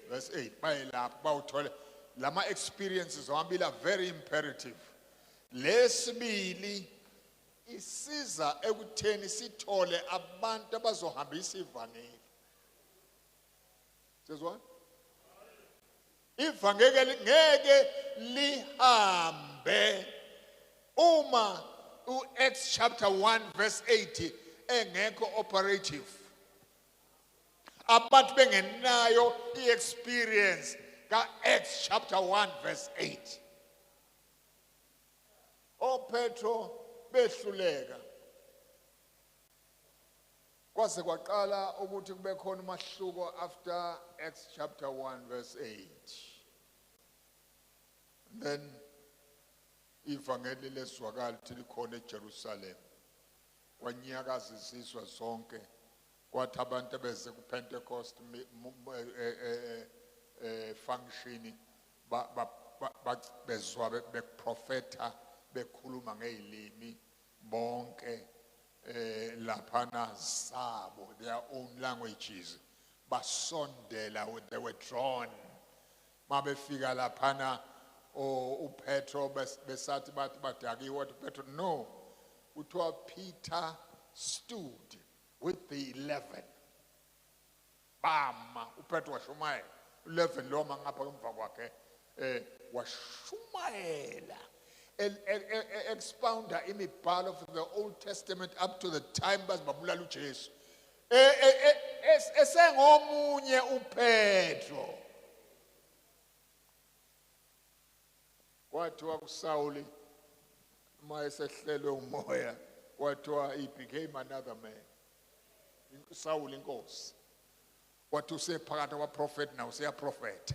verse 8. Bayilapha bawuthola lama experiences wabila very imperative. Lesibili isiza ekutheni sithole abantu abazohambisa ivangeli. Sezwa? Ivangeli ngeke lihambe uma uActs chapter 1 verse 80 engekho operative. Abantu bengenayo iexperience kaActs chapter 1 verse 8. Petro behluleka. Kwase kwaqala ukuthi kube khona umahluko after Acts chapter 1 verse 8. Then ivangeli leswakala lithi likhona eJerusalem. Kwanyakaza izizwe zonke. Kwathi abantu beze kuPentecost function bezwa beprofeta bekhuluma ngezilimi bonke laphana sabo their own languages basondela they were drawn mabefika laphana uPetro besathi bathi badakiwe Petro no uthiwa Peter stood with the 11 bama uPetro washumayela 11 lo mangapha emva kwakhe washumayela expounder imibhalo of the Old Testament up to the time bazibabulala uJesu esengomunye uPetro kwathiwa kuSawuli mayesehlelwe umoya kwathiwa he became another man. Sawuli inkosi wathi usephakathi kwaprofeti na useyaprofeta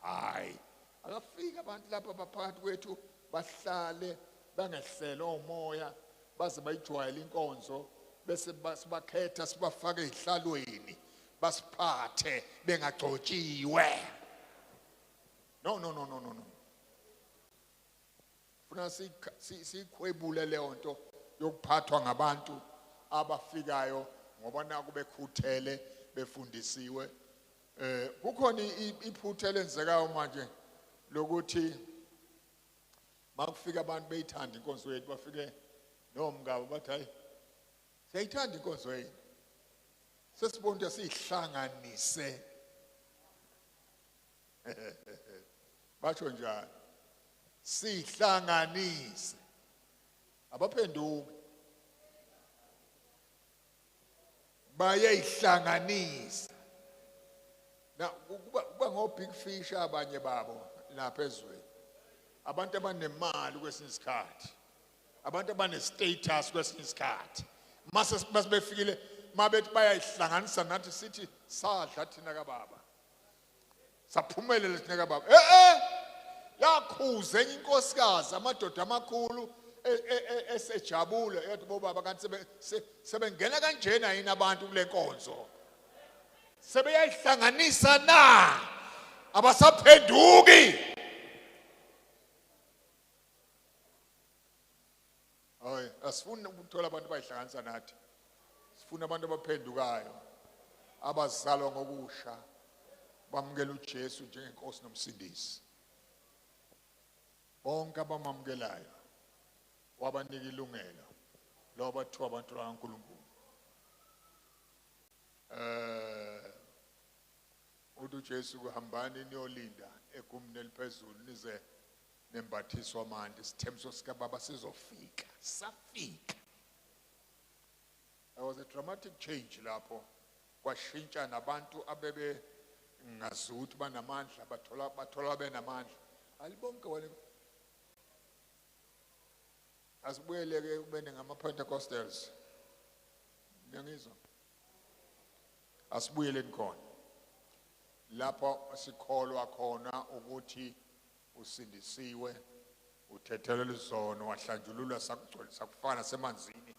hayi akafika abantu lapha baphakathi kwethu bahlale bangehlele umoya baze bayijwayele inkonzo bese basibakhetha sibafake ezihlalweni basiphathe bengagcotshiwe. No. Funa sikhwebule leyo nto yokuphathwa ngabantu abafikayo ngoba naku bekhuthele befundisiwe. Kukhona iphutha elenzekayo manje lokuthi makufika abantu beyithanda inkonzo yethu bafike nomngabo bathi hayi siyayithanda inkonzo yethu sesibona ukuthi sihlanganise batsho njalo sihlanganise abaphenduki bayayihlanganisa na kuba ngo big fish abanye babo lapha ezweni abantu abanemali kwesinye isikhathi abantu abane-status kwesinye isikhathi mase befikile mabethi bayayihlanganisa nathi sithi sadla thina kababa saphumelela thina kababa yakhuza enye inkosikazi amadoda amakhulu esejabule yathi bobaba kanti sebengena kanjena yini abantu kule nkonzo sebeyayihlanganisa na abasaphenduki. Hayi asifuni ukuthola abantu bayihlanganisa nathi sifuna abantu abaphendukayo abazalwa ngokusha bamukela uJesu njengenkosi nomsindisi bonke abamamukelayo wabanika ilungelo loba bathiwa abantwana kaNkulunkulu. Uthi uJesu kuhambani niyolinda egumeni eliphezulu nize nembathiswa amandla, isithembiso sikaBaba sizofika. Safika. There was a dramatic change lapho. Kwashintsha nabantu abebe ngazuthi banamandla bathola benamandla. Alibonke wena. Asibuyele ke ubene ngama-Pentecostals. Ngiyangizwa. Asibuyeleni khona. Lapho sikholwa khona ukuthi usindisiwe, uthethelwe izono, wahlanjululwa sakugcwalisa kufana semanzini,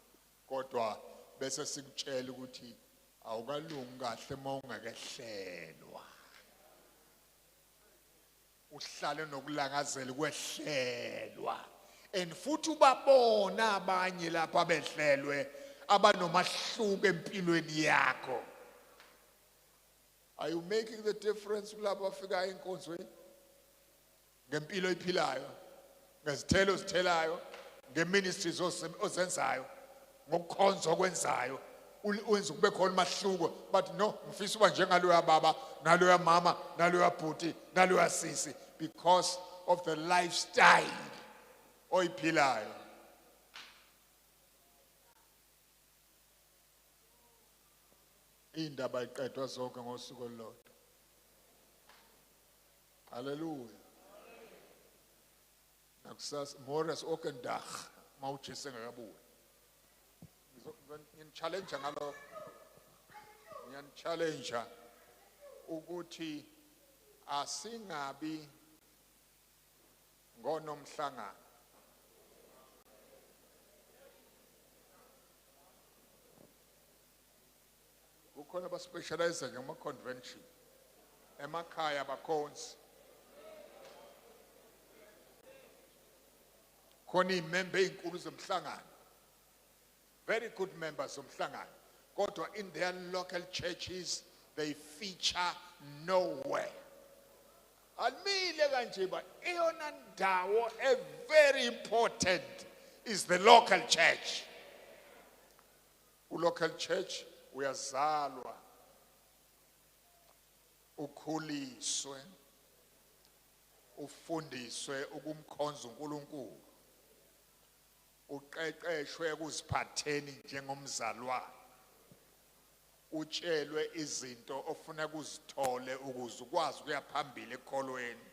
kodwa bese sikutshela ukuthi awukalungi kahle uma ungakehlelwa. Uhlale nokulangazela kwehlelwa. And futhi ubabona abanye lapha behlelwe abanomahluko empilweni yakho. Are you making the difference kulabo bafika enkonzweni? Ngempilo iphilayo, ngezithelo ozithelayo, ngeministries ozenzayo, ngokukhonza okwenzayo, uwenza kube khona umahluko. But no, ngifisa uba njengaloya baba, naloya mama, naloya bhuti, naloya sisi, because of the lifestyle oyiphilayo. Indaba iqedwa zonke ngosuku olulodwa. Hallelujah. Nakusasa Morris okendag mawujise ngakabuya. Ngiyani-challenge ngalo. Ngiyani-challenge ukuthi asingabi ngonomhlangano. Kukhona ba-specialize ngama-convention. Emakhaya bakhonzi. Khona iy'membe ey'nkulu zomhlangano. Very good members zomhlangano. Kodwa in their local churches, they feature nowhere. Almile kanje ba eyona ndawo very important is the local church. Local church uyazalwa, ukhuliswe, ufundiswe ukumkhonza uNkulunkulu, uqeqeshwe ukuziphatheni njengomzalwane, utshelwe izinto ofuna kuzithole ukuze ukwazi ukuya phambili ekholweni.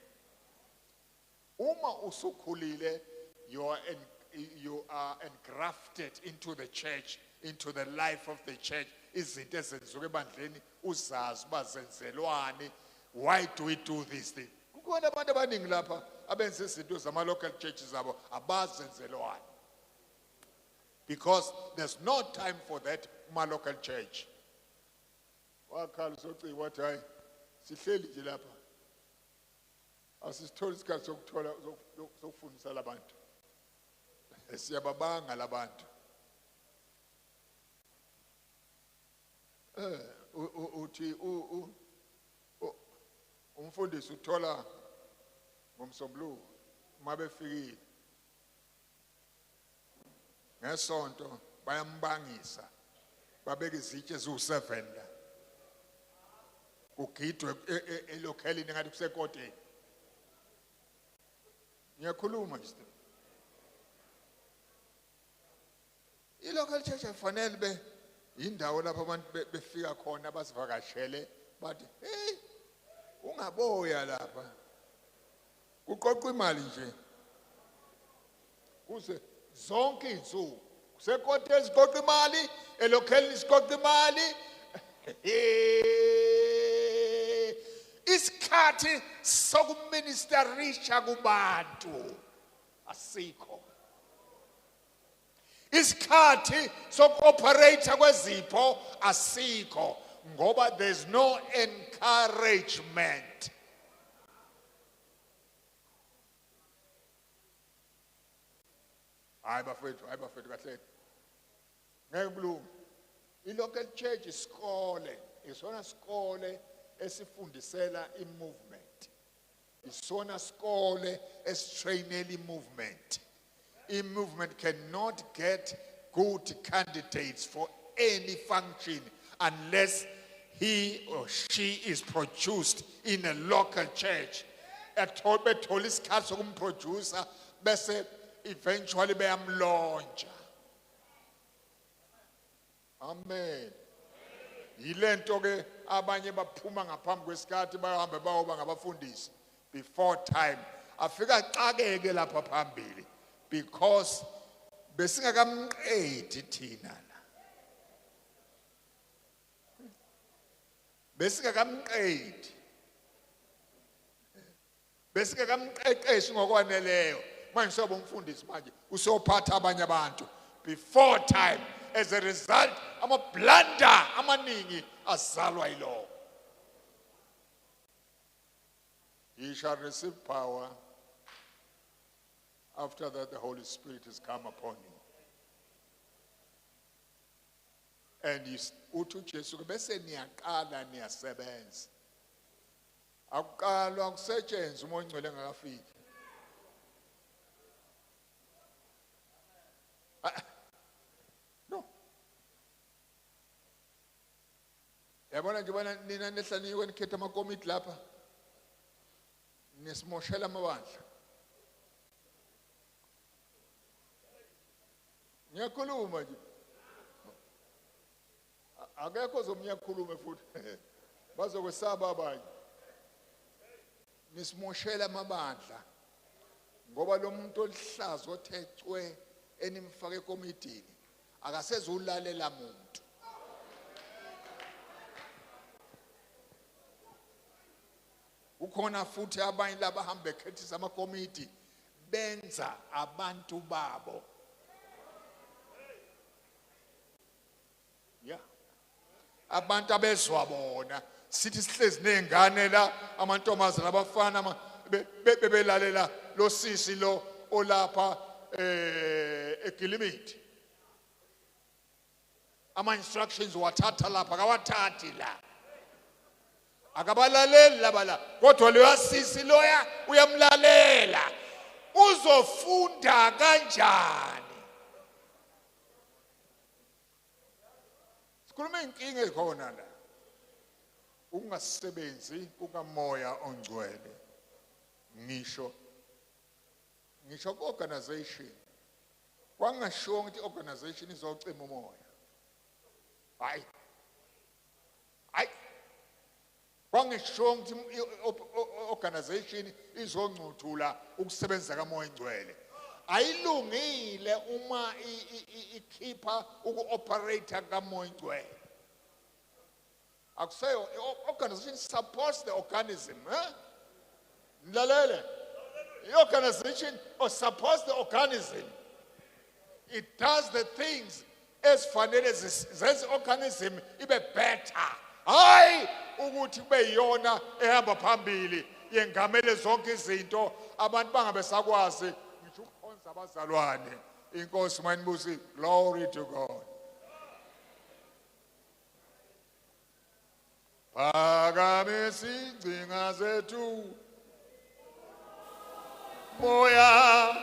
Uma usukhulile, you are engrafted into the church, into the life of the church. Izinto ezenziwa ebandleni uzazi bazenzelwane. Why do we do this thing? Kukhona abantu abaningi lapha abenza izinto zama-local churches zabo abazenzelwane. Because there's no time for that ma-local church. Wakhala uSociko wathi hayi sihleli nje lapha. Asisitholi isikhathi sokuthola sokufundisa labantu. Siyababanga labantu. Uthi umfundisi uthola ngomsombuluko uma befikile. Ngesonto bayambangisa. Babeka izitshe eziwu7 la. Kugidwe elokhalini ngathi kusekoteni. Ngiyakhuluma nje. I-local church afanele be indawo lapho abantu befika khona basivakashele bathi hey ungaboya lapha. Kuqoqwa imali nje. Kuze zonke izinsuku kusekoteni siqoqa imali, elokhalini siqoqa imali. Isikhathi sokuministerisha kubantu asikho. Isikhathi sokuoperate kwezipho asikho ngoba there's no encouragement. Hayi bafethu kahle. Ngeke kulunge. I-local church isikole, isona sikole esifundisela i-movement. Isona sikole esitrainela i-movement. movement cannot get good candidates for any function unless he or she is produced in a local church. Bethola isikhathi sokumproducer bese eventually beyamlauncha. Amen. Yilento ke abanye baphuma ngaphambi kwesikhathi bahambe bayoba ngabafundisi before time. Afika xakeke lapha phambili because besingakamqedi thina la. Besingakamqedi. Besingakamqeqeshi ngokwaneleyo. Manje soba umfundisi manje usophatha abanye abantu before time. As a result, ama blunder amaningi azalwa yilo. He shall receive power. After that, the Holy Spirit has come upon you. And uthi uJesu ke bese niyaqala niyasebenza. Akuqalwa kusetshenzwe umoya ongcwele engakafiki. No. Yabona nje bona nina nehlaniwe nikhetha amakomiti lapha. Nisimoshela amabandla. Ngiyakhuluma nje. Akekho ozomnyakhulume futhi. Bazokwesaba abanye. Nisimoshela amabandla. Ngoba lo muntu olihlazo othecwe enimfake ekomitini akasezulalela muntu. Ukhona futhi abanye labahamba bekhethisa amakomiti benza abantu babo. Yeah. Abantu abezwa bona sithi sihlezi nezingane la amantombazana abafana bebelalela lo sisi lo olapha eGilimidi. Ama instructions wathatha lapha akawathathi la. Akabalaleli labala kodwa lo sisi loya uyamlalela. Uzofunda kanjani? Sikhuluma inkinga ekhona la. Ungasebenzi kukamoya ongcwele. Ngisho ku-organization. Kwangashiwo ukuthi i-organization izocima umoya. Hayi. Kwangashiwo ukuthi i-organization izongcuthula ukusebenza kamoya ongcwele. Ayilungile uma ikhipha uku-operator kamoya ongcwele. Akusayo, organization supports the organism. Mlalele. The organization supports the organism. It does the things as fanele zenze organism ibe better. Hayi ukuthi kube yona ehamba phambili yengamele zonke izinto abantu bangabe sakwazi ngisho ukukhonza abazalwane. Inkosi manibusi, glory to God. Phakamisa ingcinga zethu moya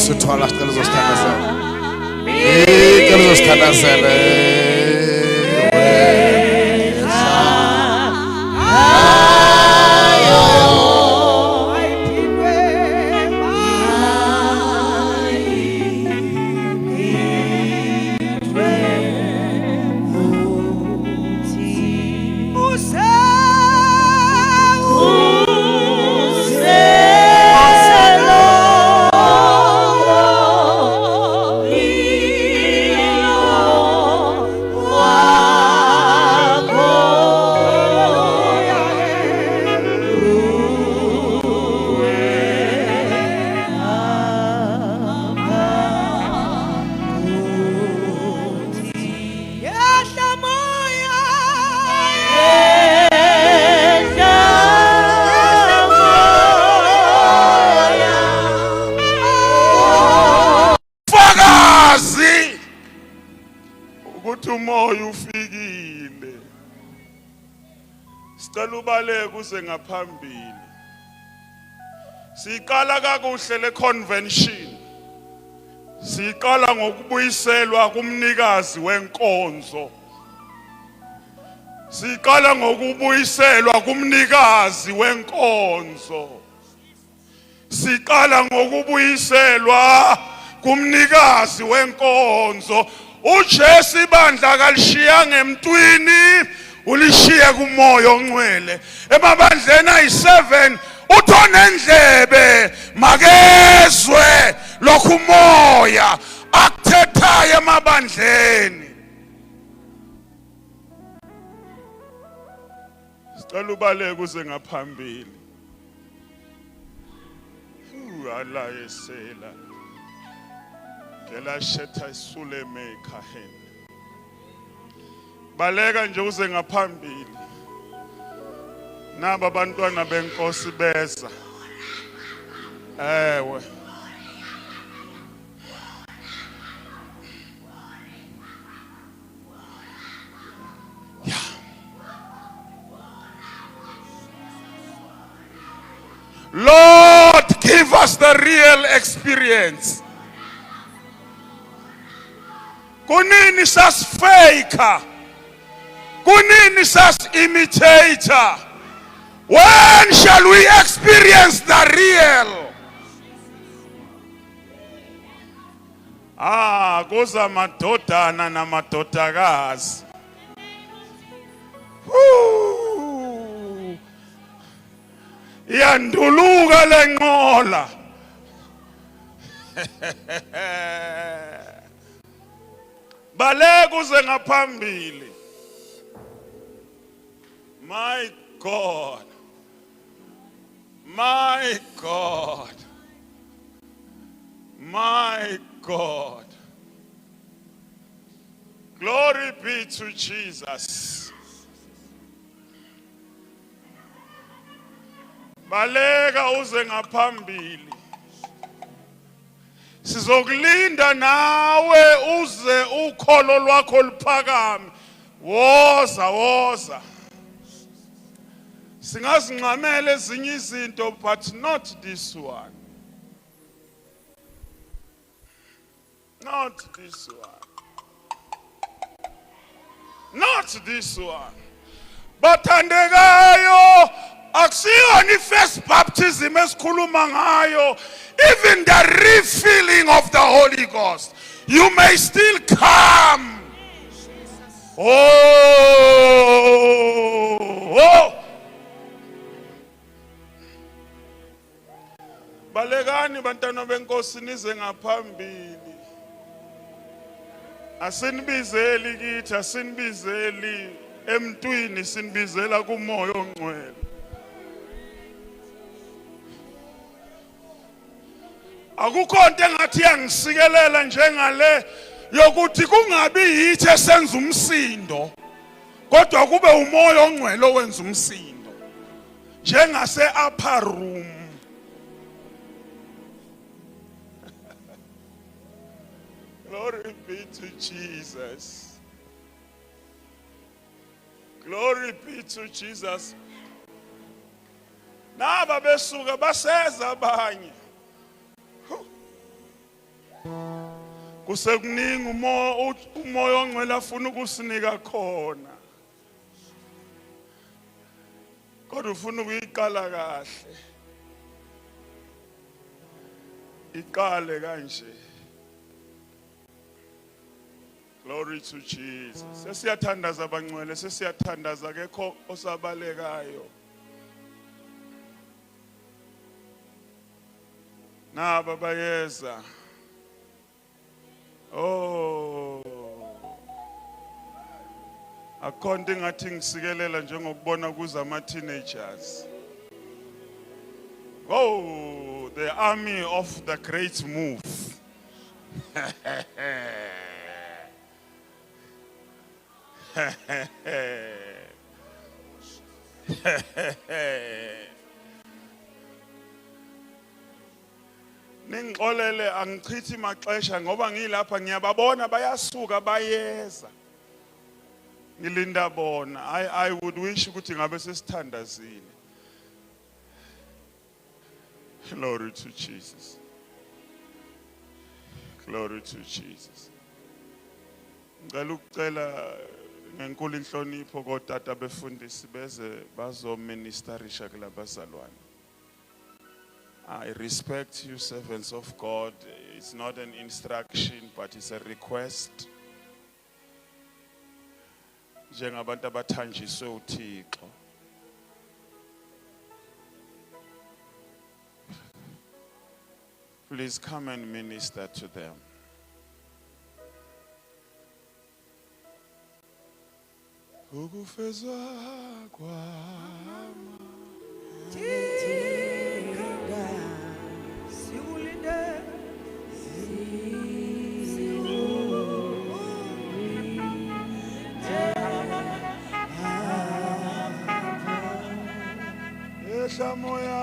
Sithola sicela uzosithandazela. Sicela uzosithandazela. ukuthi umoya ufikile. Sicela ubaleke uze ngaphambili. Siqala kakuhle le convention. Siqala ngokubuyiselwa kumnikazi wenkonzo. Siqala ngokubuyiselwa kumnikazi wenkonzo. Siqala ngokubuyiselwa kumnikazi wenkonzo. uJesu ibandla kalishiya ngemntwini ulishiye kumoya ongcwele. Emabandleni ayi7 uthonendlebe makezwe lokhu umoya akuthethayo emabandleni. Sicela ubaleke uze ngaphambili. Ala yesela ngela shetha isule mekhahen. Baleka nje uze ngaphambili. Naba abantwana benkosi beza. Ewe. Lord, give us the real experience. Kunini sas faker. Kunini sas imitator. When shall we experience the real? Kuza madodana namadodakazi. Yanduluka lenqola. Baleka uze ngaphambili. My God. My God. My God. Glory be to Jesus. Baleka uze ngaphambili. Sizokulinda nawe uze ukholo lwakho luphakame. Woza. Singazinqamela ezinye izinto but not this one. Not this one. Not this one. But andekayo akusiyona first baptism esikhuluma ngayo. Even the refilling of the Holy Ghost, you may still come. Oh. Balekani bantwana benkosi nize ngaphambili. Asinibizeli kithi, asinibizeli emntwini, sinibizela kumoya ongcwele. Akukho into engathi yangisikelela njengale yokuthi kungabi yithi esenza umsindo kodwa kube umoya ongcwele owenza umsindo njengase upper room. Glory be to Jesus. Glory be to Jesus. Naba besuka baseza abanye. Kusekuningi umoya ongcwele afuna ukusinika khona. Kodwa ufuna ukuyiqala kahle. Iqale kanje. Glory to Jesus. Sesiyathandaza abangcwele, sesiyathandaza kekho osabalekayo. Naba bayeza. Oh. Akhonto ngathi ngisikelela njengokubona kuza ama teenagers. Oh, the army of the great move. Ningixolele angichithi maxesha ngoba ngilapha ngiyababona bayasuka bayeza. Ngilinda bona. I would wish ukuthi ngabe sesithandazile. Glory to Jesus. Glory to Jesus. Ngicela ukucela ngenkulu inhlonipho kodata befundisi beze bazoministerisha kulabazalwane. I respect you, servants of God. It's not an instruction, but it's a request. Njengabantu abathanjiswe uThixo. Please come and minister to them. Ukufezwa kwami esha moya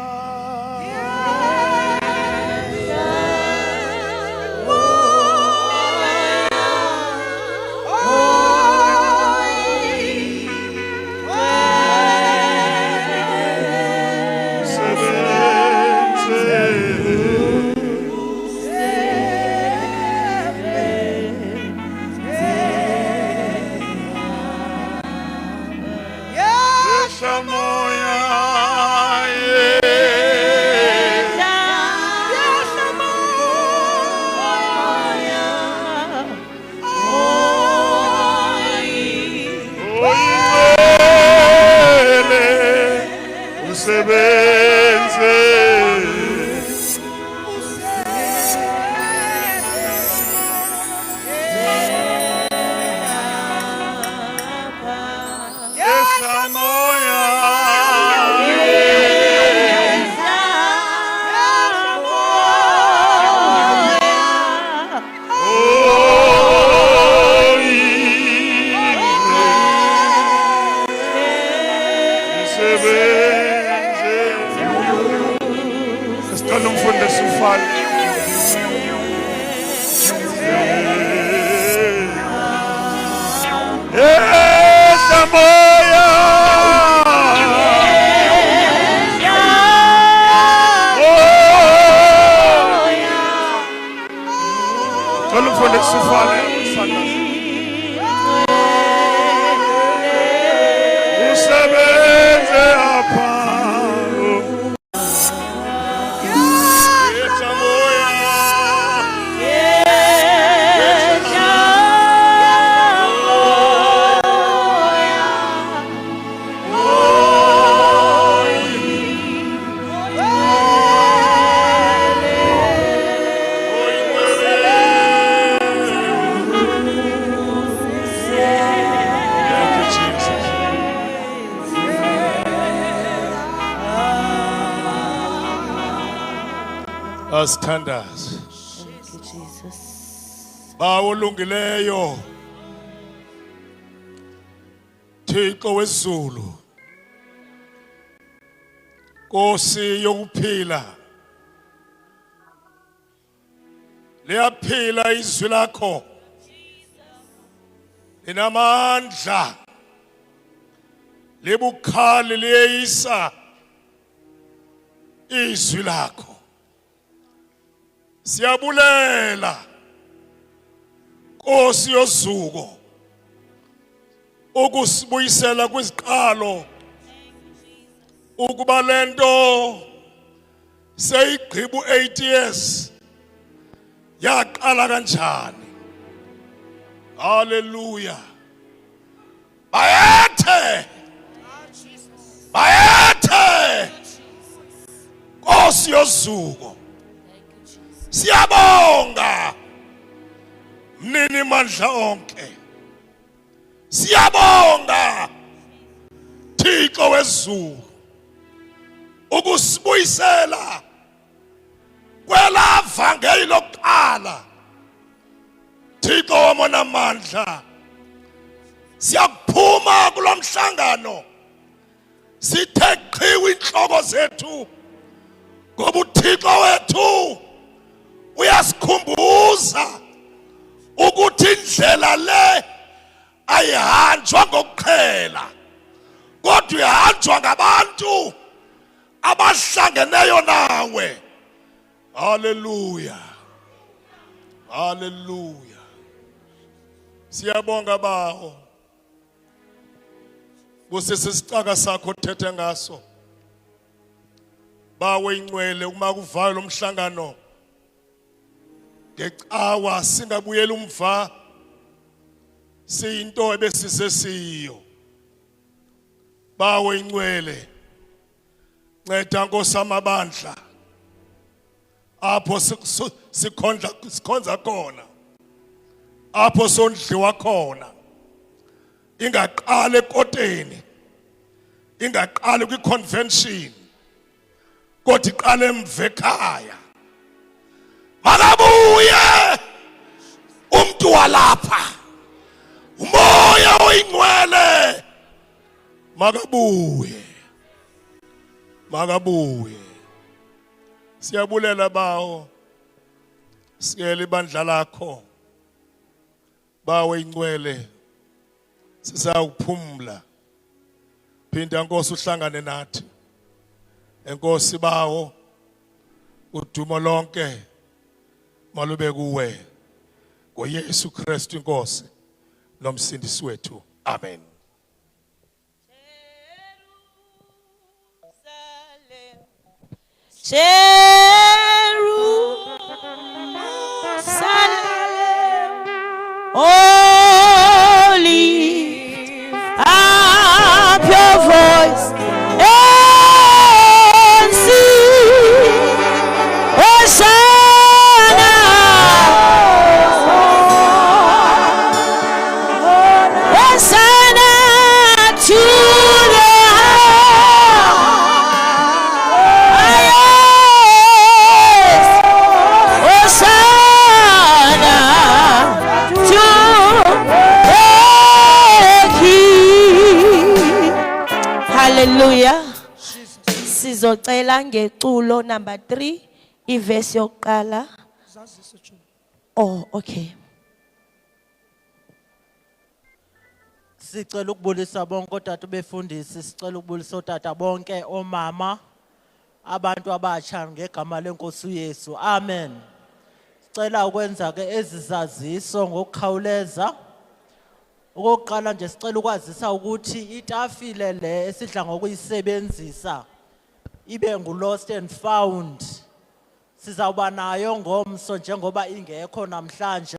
Asithandaze. Bawulungileyo Thixo wezulu, Nkosi yokuphila, liyaphila izwi lakho, linamandla, libukhali liyeyisa izwi lakho. Siyabulela Nkosi yosuku ukusibuyisela kwiziqalo ukuba lento seyigqiba 8 years yaqala kanjani. Hallelujah. Bayethe Nkosi yosuku, siyabonga mnini mandla onke, siyabonga Thixo wezulu ukusibuyisela kwela vangeli lokuqala. Thixo wamona mandla, siyaphuma kulomhlangano sithe qhiwi inhloko zethu ngoba uThixo wethu uyasikhumbuza ukuthi indlela le ayihanjwa uyahanjwa ngokuqhela kodwa uyahanjwa ngabantu abahlangeneyo nawe. Hallelujah. Hallelujah. Siyabonga bawo. Kusesisicaka sakho thethe ngaso. Bawe ingcwele uma kuvayo lomhlangano. Ngecawa singabuyela umva. Siyinto ebesisesiyo. Bawe ingcwele. Nceda Nkosi amabandla. Apho sikhonza khona. Apho sondliwa khona. Ingaqale ekoteni. Ingaqale kwi-convention. Kodwa iqale emvekhaya. Makabuye umuntu walapha. Umoya oyingcwele. Makabuye. Makabuye. Siyabulela bawo. Siyele ibandla lakho. Bawe ingcwele. Sisawuphumla. Phinda Nkosi uhlangane nathi. Enkosi bawo udumo lonke malube kuwe. NgoYesu Kristu Inkosi nomsindisi wethu. Amen. Jerusalem, oh, lift up your voice and sing, Hosanna, Hosanna to the Hallelujah. Sizocela ngeculo number 3 iverse yokuqala. Oh, okay. Sicela ukubulisa bonke otata befundisi, sicela ukubulisa otata bonke omama, abantu abatsha ngegama lenkosi uYesu. Amen. Sicela ukwenza ke ezizaziso ngokukhawuleza. Okokuqala nje sicela ukwazisa ukuthi itafile le esidla ngokuyisebenzisa ibe ngu-lost and found. Sizawuba nayo ngomso njengoba ingekho namhlanje.